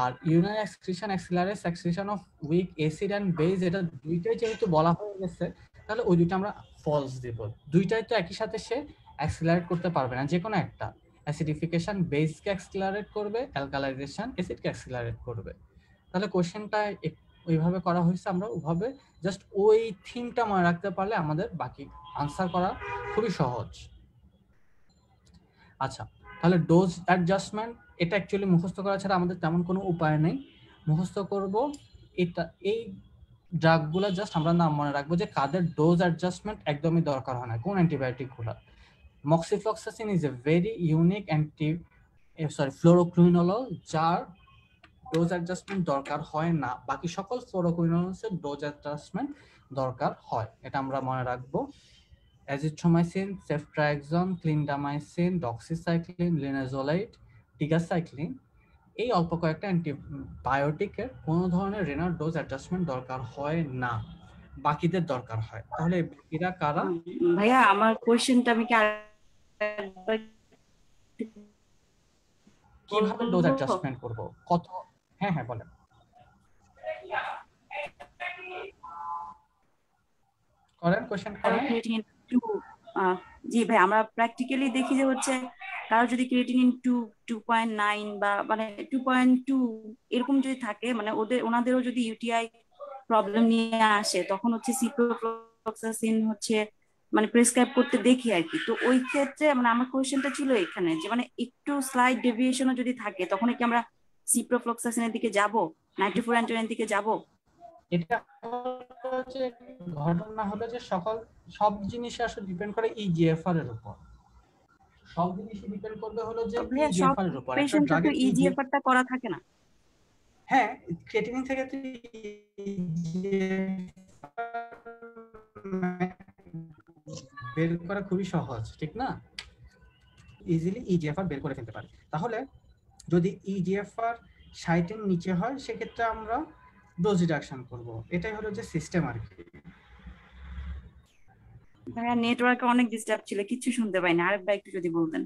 আর urinary excretion accelerates excretion of weak acid and base, এটা দুইটাই যেহেতু বলা হয়ে গেছে, তাহলে ওই দুইটা আমরা ফলস দেব। দুইটাই তো একই সাথে সে অ্যাক্সিলারেট করতে পারবে না, যে কোনো একটা। অ্যাসিডিফিকেশন বেসকে অ্যাক্সিলারেট করবে, অ্যালকালাইজেশন অ্যাসিডকে অ্যাক্সিলারেট করবে। তাহলে কোশ্চেনটা ওইভাবে করা হয়েছে, আমরা ওইভাবে জাস্ট ওই থিমটা মনে রাখতে পারলে আমাদের বাকি আনসার করা খুবই সহজ। আচ্ছা, তাহলে ডোজ অ্যাডজাস্টমেন্ট, এটা অ্যাকচুয়ালি মুখস্থ করা ছাড়া আমাদের তেমন কোনো উপায় নেই। মুখস্থ করব এটা, এই ড্রাগগুলো জাস্ট আমরা নাম মনে রাখবো যে কাদের ডোজ অ্যাডজাস্টমেন্ট একদমই দরকার হয় না, কোন অ্যান্টিবায়োটিকগুলো। Moxifloxacin is a very unique fluoroquinolone, যার ডোজ অ্যাডজাস্টমেন্ট দরকার হয় না। বাকি সকল ফ্লোরোকুইনোলসের ডোজ অ্যাডজাস্টমেন্ট দরকার হয়, এটা আমরা মনে রাখবো। অ্যাজিথ্রোমাইসিন, সেফট্রাক্সন, ক্লিন্ডামাইসিন, ডক্সিসাইক্লিন, লিনাজোলাইট, টিগাসাইক্লিন, এই অল্প কয়েকটা অ্যান্টিবায়োটিকের কোনো ধরনের রেনাল ডোজ অ্যাডজাস্টমেন্ট দরকার হয় না, বাকিদের দরকার হয়। তাহলে বাকিরা কারা? ভাইয়া আমার কোশ্চেনটা আমি কি কিভাবে ডোজ অ্যাডজাস্টমেন্ট করব, কত? হ্যাঁ হ্যাঁ বলেন, করেন কোশ্চেন করেন। জি ভাই, আমরা প্র্যাকটিক্যালি দেখি যে হচ্ছে কারো যদি ক্রিয়েটিনিন 2.9 বা মানে 2.2 এরকম যদি থাকে, মানে ওনাদেরও যদি ইউটিআই প্রবলেম নিয়ে আসে, তখন হচ্ছে সিপ্রোফ্লক্সাসিন হচ্ছে মানে প্রেসক্রাইব করতে দেখি আর কি। তো ওই ক্ষেত্রে মানে আমার কোশ্চেনটা ছিল এখানে যে মানে একটু স্লাইড ডেভিয়েশনও যদি থাকে, তখন কি আমরা সিপ্রোফ্লক্সাসিনের দিকে যাব, নাইট্রোফুরান্টনের দিকে যাব? এটা হচ্ছে ঘটনা হলো যে সব জিনিস আসলে ডিপেন্ড করে ইজিএফআর এর উপর। সব জিনিসই ডিপেন্ড করবে হলো যে ইজিএফআর এর উপর। একটা ড্রাগের ইজিএফআর টা করা থাকে না। হ্যাঁ, ক্রিয়েটিনিন থেকে তো বের করা খুবই সহজ, ঠিক না? ইজিলি ইজিএফআর বের করে ফেলতে পারে। তাহলে যদি ইজিএফআর 60 এর নিচে হয়, সেক্ষেত্রে আমরা ডোজ রিডাকশন করব। এটাই হলো যে সিস্টেম আর কি। ভাইয়া নেটওয়ার্কে অনেক ডিস্টার্ব ছিল, কিছু শুনতে পাইনি, আরেকবার একটু যদি বলতেন।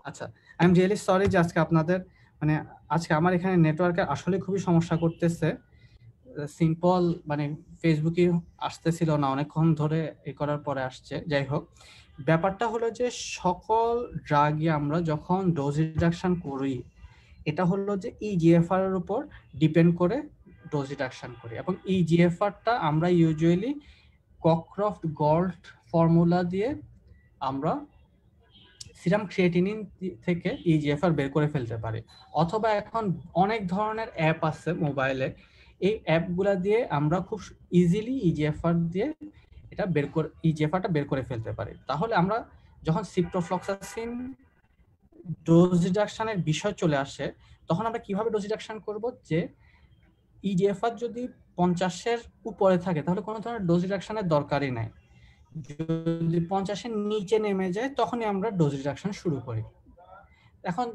আচ্ছা, আই এম রিয়েলি সরি যে আজকে আপনাদের মানে আজকে আমার এখানে নেটওয়ার্কের আসলে খুবই সমস্যা করতেছে। সিম্পল মানে ফেসবুকে আসতেছিল না, অনেকক্ষণ ধরে এ করার পরে আসছে। যাই হোক, ব্যাপারটা হলো যে সকল ড্রাগই আমরা যখন ডোজ রিডাকশন করি, এটা হলো যে ইজিএফআর এর উপর ডিপেন্ড করে ডোজ রিডাকশন করি। এবং ইজিএফআরটা আমরা ইউজুয়ালি কক্রফট গল্ড ফর্মুলা দিয়ে আমরা সিরাম ক্রিয়েটিনিন থেকে ইজিএফআর বের করে ফেলতে পারি। অথবা এখন অনেক ধরনের অ্যাপ আছে মোবাইলে, এই অ্যাপগুলা দিয়ে আমরা খুব ইজিলি ইজিএফআর দিয়ে এটা ইজিএফআরটা বের করে ফেলতে পারি। তাহলে আমরা যখন সিপ্রোফ্লক্সাসিন ডোজ রিডাকশনের বিষয় চলে আসে, তখন আমরা কিভাবে ডোজ রিডাকশন করব? যে ইজিএফআর যদি 50-এর উপরে থাকে তাহলে কোনো ধরনের ডোজ রিডাকশনের দরকারই নাই। যদি 50-এর নিচে নেমে যায় তখনই আমরা ডোজ রিডাকশন শুরু করি। এখন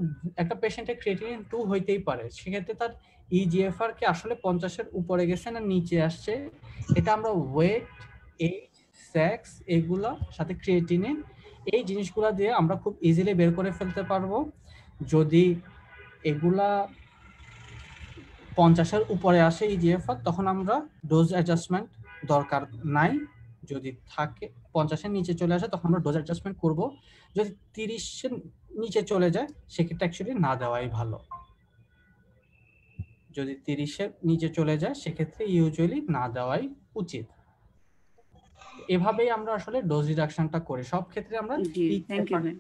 একটা পেশেন্টের ক্রিয়েটিনিন 2 হইতেই পারে, সেক্ষেত্রে তার ইজিএফআর কি আসলে 50-এর উপরে গেছে না নিচে আসছে, এটা আমরা ওয়েট, এজ, সেক্স, এগুলা সাথে ক্রিয়েটিনিন, এই জিনিসগুলা দিয়ে আমরা খুব ইজিলি বের করে ফেলতে পারবো। যদি এগুলা 50-এর উপরে আসে ইজিএফআর, তখন আমরা ডোজ অ্যাডজাস্টমেন্ট দরকার নাই। যদি থাকে 50-এর নিচে চলে আসে তখন আমরা ডোজ অ্যাডজাস্টমেন্ট করব। যদি 30-এর নিচে চলে যায় সেক্ষেত্রে অ্যাকচুয়ালি না দেওয়াই ভালো। যদি 30-এর নিচে চলে যায় সেক্ষেত্রে ইউজুয়ালি না দেওয়াই উচিত। এভাবেই আমরা আসলে ডোজ রিডাকশনটা করি। সব ক্ষেত্রে আমরা জি, থ্যাংক ইউ ভাই।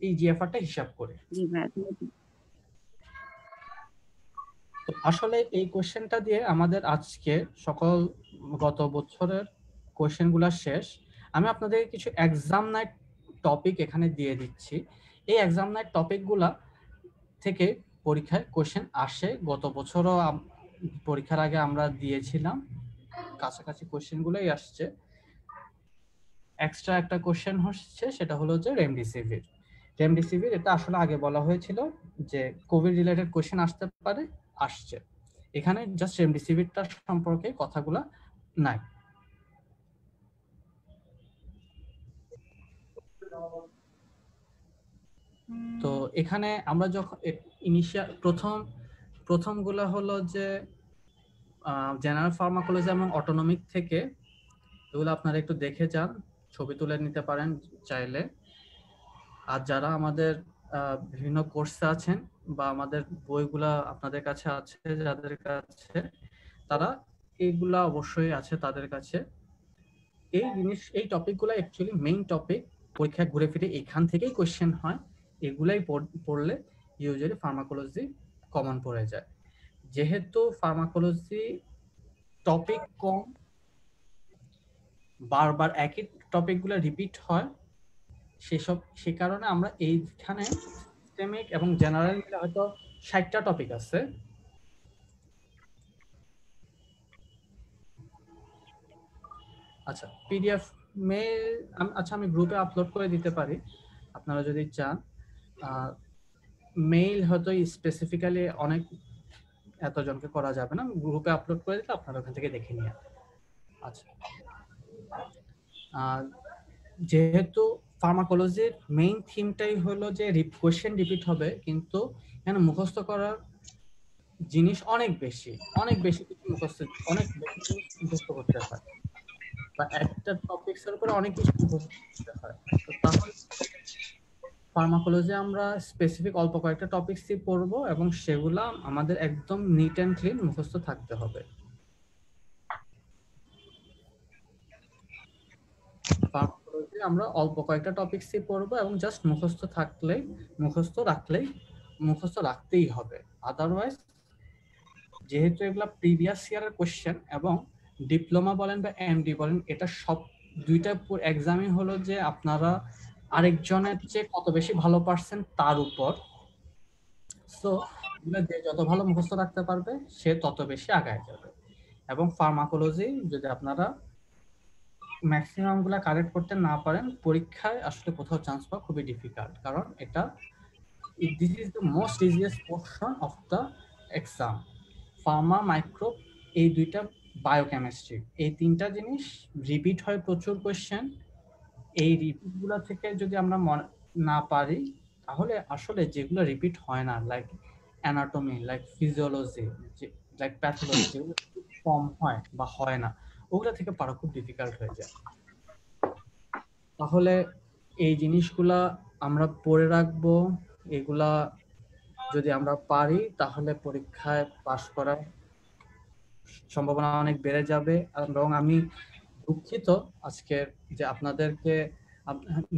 ইজিএফআরটা হিসাব করি। জি ভাই, thank you. তো আসলে এই কোশ্চেনটা দিয়ে আমাদের আজকে সকল গত বছরের কোশ্চেনগুলো শেষ। আমি আপনাদের কিছু এক্সাম নাইট টপিক এখানে দিয়ে দিচ্ছি। এই এক্সাম নাইট টপিকগুলা থেকে পরীক্ষায় কোশ্চেন আসে। গত বছরও পরীক্ষার আগে আমরা দিয়েছিলাম, কাছাকাছি কোশ্চেনগুলোই আসছে। এক্সট্রা একটা কোশ্চেন হচ্ছে, সেটা হলো যে রেমডেসিভির। এটা আসলে আগে বলা হয়েছিল যে কোভিড রিলেটেড কোশ্চেন আসতে পারে, আসছে। এখানে জাস্ট রেমডেসিভিরটা সম্পর্কে কথাগুলো নাই। তো এখানে আমরা যখন ইনিশিয়াল প্রথমগুলো হলো যে জেনারেল ফার্মাকোলজি এবং অটোনমিক থেকে, এগুলো আপনারা একটু দেখে যান, ছবি তুলে নিতে পারেন চাইলে। আর যারা আমাদের বিভিন্ন কোর্সে আছেন বা আমাদের বইগুলা আপনাদের কাছে আছে, যাদের কাছে, তারা এইগুলা অবশ্যই আছে তাদের কাছে। এই টপিকগুলো অ্যাকচুয়ালি মেইন টপিক, পরীক্ষায় ঘুরে ফিরে এখান থেকেই কোশ্চেন হয়। এগুলাই পড়লে ইউজুয়ালি ফার্মাকোলজি কমন পড়ে যায়। যেহেতু ফার্মাকোলজি টপিক কম, বারবার একই টপিকগুলো রিপিট হয়, সে কারণে আমরা এইখানে সিস্টেমিক এবং জেনারেল মিলে হয়তো 60টা টপিক আছে। আচ্ছা, পিডিএফ আমি গ্রুপে আপলোড করে দিতে পারি আপনারা যদি চান। মেইল হয়তো স্পেসিফিক্যালি অনেক এতজনকে করা যাবে না, গ্রুপে আপলোড করে দিলে আপনারা ওখান থেকে দেখে নিয়ে। আচ্ছা, যেহেতু ফার্মাকোলজির মেইন থিমটাই হলো যে কোশ্চেন রিপিট হবে, কিন্তু এখানে মুখস্থ করার জিনিস অনেক বেশি কিছু মুখস্থ করতে হয়, বা একটা টপিকসের উপরে অনেক কিছু মুখস্থ করতে হয়। তাহলে ফার্মাকোলজি আমরা স্পেসিফিক অল্প কয়েকটা টপিকসই পড়বো এবং সেগুলা আমাদের একদম নিট অ্যান্ড ক্লিন মুখস্থ থাকতে হবে। ফার্মাকোলজি আমরা অল্প কয়েকটা টপিকসই পড়বো এবং জাস্ট মুখস্থ রাখতেই হবে। আদারওয়াইজ যেহেতু এগুলা প্রিভিয়াস ইয়ারের কোশ্চেন এবং ডিপ্লোমা বলেন বা এমডি বলেন, এটা সব দুইটা এক্সামই হলো যে আপনারা আরেকজনের চেয়ে কত বেশি ভালো পারছেন তার উপর। সো যে যত ভালো মুখস্থ রাখতে পারবে সে তত বেশি আগায় যাবে। এবং ফার্মাকোলজি যদি আপনারা ম্যাক্সিমাম গুলা কারেক্ট করতে না পারেন, পরীক্ষায় আসলে কোথাও চান্স পাওয়া খুবই ডিফিকাল্ট, কারণ this is the most easiest portion of the exam. Pharma, micro, এই দুইটা, বায়োকেমিস্ট্রি, এই তিনটা জিনিস রিপিট হয় প্রচুর কোয়েশ্চেন। এই রিপিটগুলো থেকে যদি আমরা না পারি, তাহলে আসলে যেগুলো রিপিট হয় না, like anatomy, like physiology, like pathology, যেগুলো কম হয় বা হয় না, ওগুলো থেকে পারা খুব ডিফিকাল্ট হয়ে যায়। তাহলে এই জিনিসগুলা আমরা পড়ে রাখবো। এগুলা যদি আমরা পারি তাহলে পরীক্ষায় পাশ করার সম্ভাবনা অনেক বেড়ে যাবে। এবং আমি দুঃখিত আজকে যে আপনাদেরকে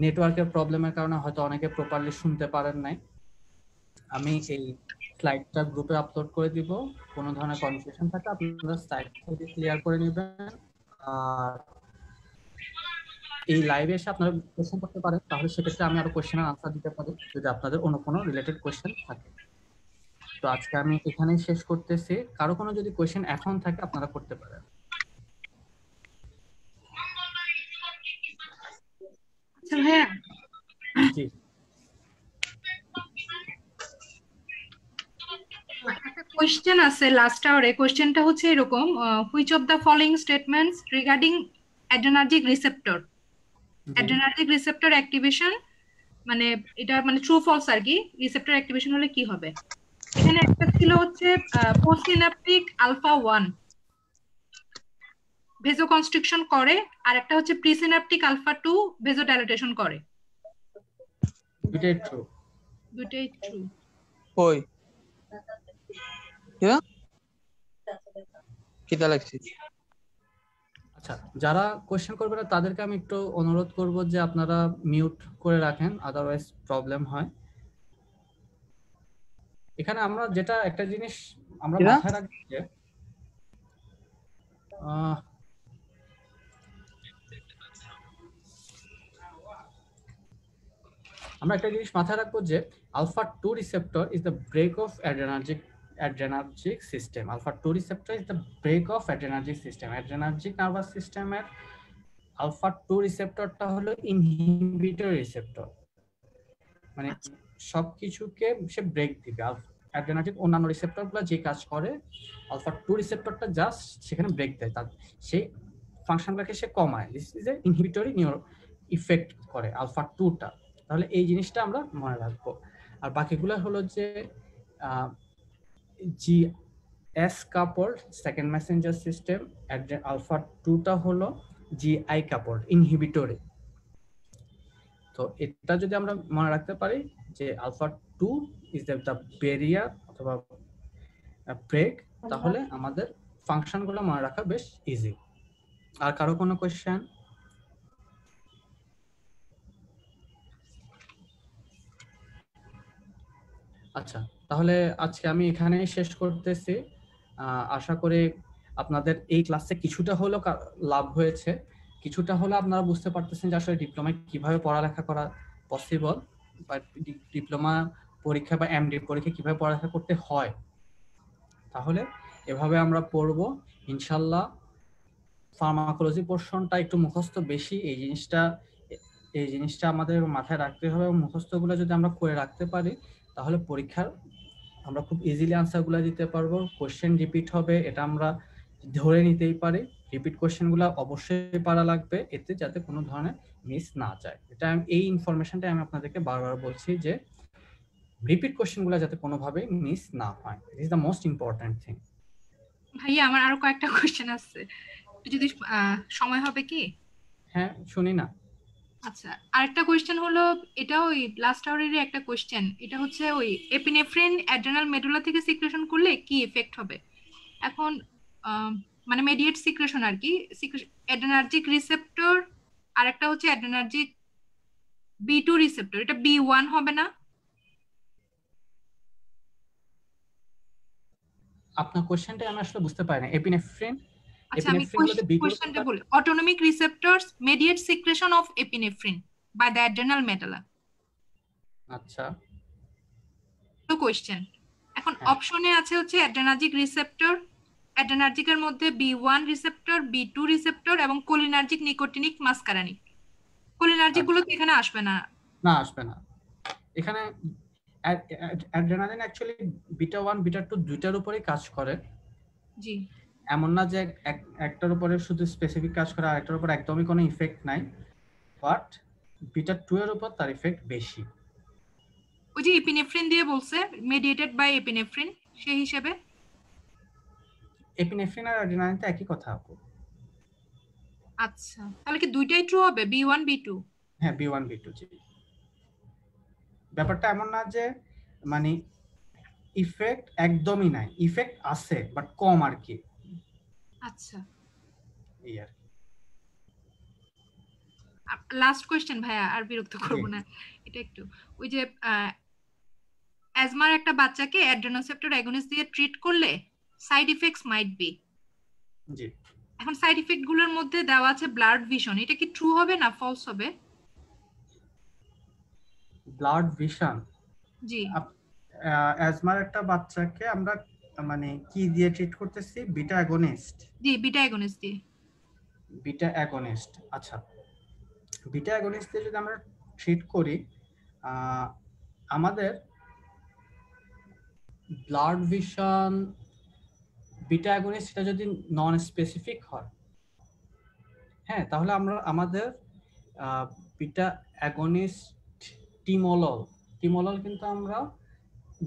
নেটওয়ার্কের প্রবলেমের কারণে হয়তো অনেকে প্রপারলি শুনতে পারেন নাই। আমি এই স্লাইডটা গ্রুপে আপলোড করে দিব। কোনো ধরনের কনফিউশন থাকলে আপনারা সাইট থেকে ক্লিয়ার করে নেবেন। আর এই লাইভে এসে আপনারা কোশ্চেন করতে পারেন, তাহলে সেক্ষেত্রে আমি আরো কোশ্চেনের আনসার দিতে পারি যদি আপনাদের অন্য কোনো রিলেটেড কোশ্চেন থাকে। তো তো আজকে আমি এখানেই শেষ করতেছি। কারো কোনো যদি কোয়েশ্চেন এখন থাকে আপনারা করতে পারেন। আচ্ছা ভাইয়া, জি, একটা কোয়েশ্চেন আছে লাস্ট আওয়ারে। কোয়েশ্চেনটা হচ্ছে এরকম, which of the following statements regarding adrenergic receptor activation, মানে এটা মানে ট্রু ফলস আর কি, রিসেপ্টর অ্যাক্টিভেশন হলে কি হবে। এখানে একটা ছিল হচ্ছে পোস্টসিনাপটিক আলফা 1 ভেজোকনস্ট্রিকশন করে, আর একটা হচ্ছে প্রিসিনাপটিক আলফা 2 ভেজোডাইলেটেশন করে। দুইটাই ট্রু। দুটোই ট্রু। কই কিটা লাগছে? আচ্ছা, যারা কোয়েশ্চেন করবে না তাদেরকে আমি একটু অনুরোধ করব যে আপনারা মিউট করে রাখেন, আদারওয়াইজ প্রবলেম হয়। এখানে আমরা যেটা একটা জিনিস আমরা মাথায় রাখবো যে আমরা একটা জিনিস মাথায় রাখবো যে alpha 2 receptor is the brake of adrenergic system. Alpha 2 receptor is the break of adrenergic system. Adrenergic nervous system এর আলফা 2 রিসেপ্টরটা হলো ইনহিবিটরি রিসেপ্টর, মানে সবকিছুকে সে ব্রেক দিবে। অ্যাড্রেনার্জিক অন্যান্য রিসেপ্টরগুলো যে কাজ করে, আলফা 2 রিসেপ্টরটা জাস্ট সেখানে ব্রেক দেয়, তার সেই ফাংশনগুলোকে সে কমায়। This is A inhibitory neuro effect করে আলফা 2টা। তাহলে এই জিনিসটা আমরা মনে রাখবো। আর বাকিগুলো হলো যে GS coupled second messenger system, alpha 2টা হলো GI coupled ইনহিবিটরি। তো এটা যদি আমরা মনে রাখতে পারি যে আলফা 2 ইজ দ্য ব্যারিয়ার অথবা ব্রেক, তাহলে আমাদের ফাংশনগুলো মনে রাখা বেশ ইজি। আর কারো কোনো কোয়েশ্চেন? আচ্ছা, তাহলে আজকে আমি এখানেই শেষ করতেছি। আশা করি আপনাদের এই ক্লাসে কিছুটা হলো লাভ হয়েছে, কিছুটা হলো আপনারা বুঝতে পারতেছেন যে আসলে ডিপ্লোমায় কিভাবে পড়ালেখা করা পসিবল, বা ডিপ্লোমা পরীক্ষা বা এমডি পরীক্ষা কিভাবে পড়ালেখা করতে হয়। তাহলে এভাবে আমরা পড়বো ইনশাল্লাহ। ফার্মাকোলজি পোরশনটা একটু মুখস্থ বেশি, এই জিনিসটা আমাদের মাথায় রাখতে হবে। মুখস্থগুলো যদি আমরা করে রাখতে পারি তাহলে পরীক্ষার আমরা খুব ইজিলি আনসারগুলো দিতে পারবো। কোশ্চেন রিপিট হবে, এটা আমরা ধরে নিতেই পারি। রিপিট কোশ্চেনগুলো অবশ্যই পারা লাগবে, এতে যাতে কোনো ধরনের মিস না যায়। এটা এই ইনফরমেশনটা আমি আপনাদেরকে বারবার বলছি যে রিপিট কোশ্চেনগুলো যাতে কোনোভাবেই মিস না হয়। It is the most important thing. ভাইয়া আমার আরো কয়েকটা কোশ্চেন আছে, যদি সময় হবে কি? হ্যাঁ, শুনি না। আচ্ছা, আরেকটা কোশ্চেন হলো, এটা ওই লাস্ট আওয়ারেরই একটা কোশ্চেন। এটা হচ্ছে ওই এপিনেফ্রিন অ্যাড্রেনাল মেডুলা থেকে সিক্রেশন করলে কি এফেক্ট হবে। এখন মানে মেডিয়েট সিক্রেশন আর কি, অ্যাড্রেনার্জিক রিসেপ্টর, আর একটা হচ্ছে অ্যাড্রেনার্জিক B2 রিসেপ্টর, এটা B1 হবে না? আপনার কোশ্চেনটা আমি আসলে বুঝতে পারি না। এপিনেফ্রিন, আচ্ছা আমি কোশ্চেনটা বলি, autonomic receptors mediate secretion of epinephrine by the adrenal medulla. আচ্ছা, তো কোশ্চেন এখন অপশনে আছে হচ্ছে অ্যাড্রেনার্জিক রিসেপ্টর, অ্যাড্রেনার্জিকের মধ্যে B1 রিসেপ্টর, B2 রিসেপ্টর এবং কোলিনার্জিক নিকোটিনিক মাসকারানিক। কোলিনার্জিক গুলো তো এখানে আসবে না। না, আসবে না। এখানে অ্যাড্রেনালিন অ্যাকচুয়ালি বিটা 1 বিটা 2 দুইটার উপরেই কাজ করে। জি, এমন না যে একটার উপরে শুধু স্পেসিফিক কাজ করে আর একটার উপর একদমই কোনো ইফেক্ট নাই, বাট বিটা 2 এর উপর তার ইফেক্ট বেশি। ওই যে এপিনেফ্রিন দিয়ে বলছে মেডিয়েটেড বাই এপিনেফ্রিন, সেই হিসেবে এপিনেফ্রিন আর অ্যাড্রেনালিন তো একই কথা আপু। আচ্ছা, তাহলে কি দুইটাই ট্রু হবে, B1 B2? হ্যাঁ, B1 B2 জি। ব্যাপারটা এমন না যে মানে ইফেক্ট একদমই নাই, ইফেক্ট আছে বাট কম আর কি। আচ্ছা, এই আর লাস্ট কোশ্চেন ভাইয়া, আর বিরক্ত করব না। এটা একটু ওই যে অ্যাজমার একটা বাচ্চাকে অ্যাড্রেনোসেপ্টর অ্যাগনিস্ট দিয়ে ট্রিট করলে সাইড ইফেক্টস মাইট বি। জি। এখন সাইড ইফেক্ট গুলোর মধ্যে দেওয়া আছে ব্লাড ভিশন, এটা কি ট্রু হবে না ফলস হবে? ব্লাড ভিশন, জি, অ্যাজমার একটা বাচ্চাকে আমরা মানে কি দিয়ে ট্রিট করতেছি? Beta agonist. জি, বিটা অ্যাগনিস্ট দিয়ে। বিটা অ্যাগনিস্ট, আচ্ছা। বিটা অ্যাগনিস্ট দিয়ে যদি আমরা ট্রিট করি, আমাদের ব্লাড ভিশন বিটা অ্যাগনিস্ট এটা যদি নন স্পেসিফিক হয়, হ্যাঁ, তাহলে আমরা আমাদের বিটা অ্যাগনিস্ট টিমোলল কিন্তু আমরা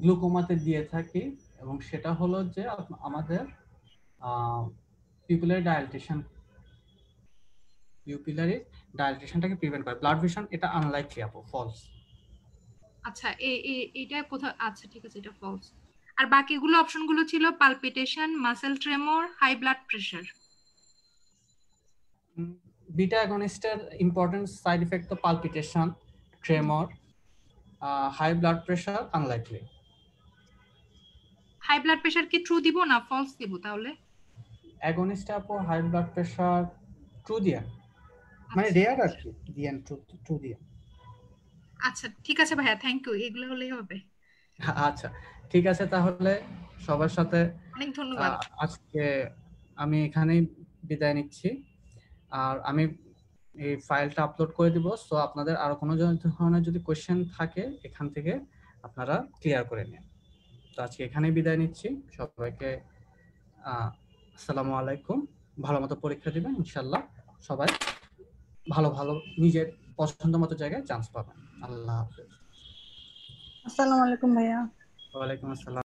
গ্লুকোমাতে দিয়ে থাকি, এবং সেটা হলো যে আমাদের পিউপিলারি ডায়ালিটেশনটাকে প্রিভেন্ট করে। ব্লাড ভিশন এটা আনলাইকলি আপু, ফলস। আচ্ছা, এটা কোথাও, আচ্ছা ঠিক আছে, এটা ফলস। আর বাকিগুলো অপশনগুলো ছিল palpitation, muscle tremor, high blood pressure. Beta অ্যাগনিস্টের ইম্পর্টেন্ট সাইড ইফেক্ট তো palpitation, tremor, high blood pressure unlikely. High blood pressure কি ট্রু দিব না ফলস দিব তাহলে? অ্যাগনিস্ট আপু হাই ব্লাড প্রেশার ট্রু দিয়ান, মানে রেয়ার আর কি, দিয়ান ট্রু দিয়ান। আচ্ছা ঠিক আছে ভাইয়া, থ্যাংক ইউ, এগুলো হলেই হবে। আচ্ছা ঠিক আছে, তাহলে সবার সাথে অনেক ধন্যবাদ। আজকে আমি এখানেই বিদায় নিচ্ছি। আর আমি এই ফাইলটা আপলোড করে দিব, সো আপনাদের আরো কোনো ধরনের যদি কোশ্চেন থাকে এখান থেকে আপনারা ক্লিয়ার করে নিন। তো আজকে এখানেই বিদায় নিচ্ছি সবাইকে। আসসালামু আলাইকুম। ভালো মতো পরীক্ষা দিবেন ইনশাল্লাহ, সবাই ভালো ভালো নিজের পছন্দ মতো জায়গায় চান্স পাবেন। আল্লাহ হাফেজ। আসসালামু আলাইকুম ভাইয়া। ওয়ালাইকুম আসসালাম।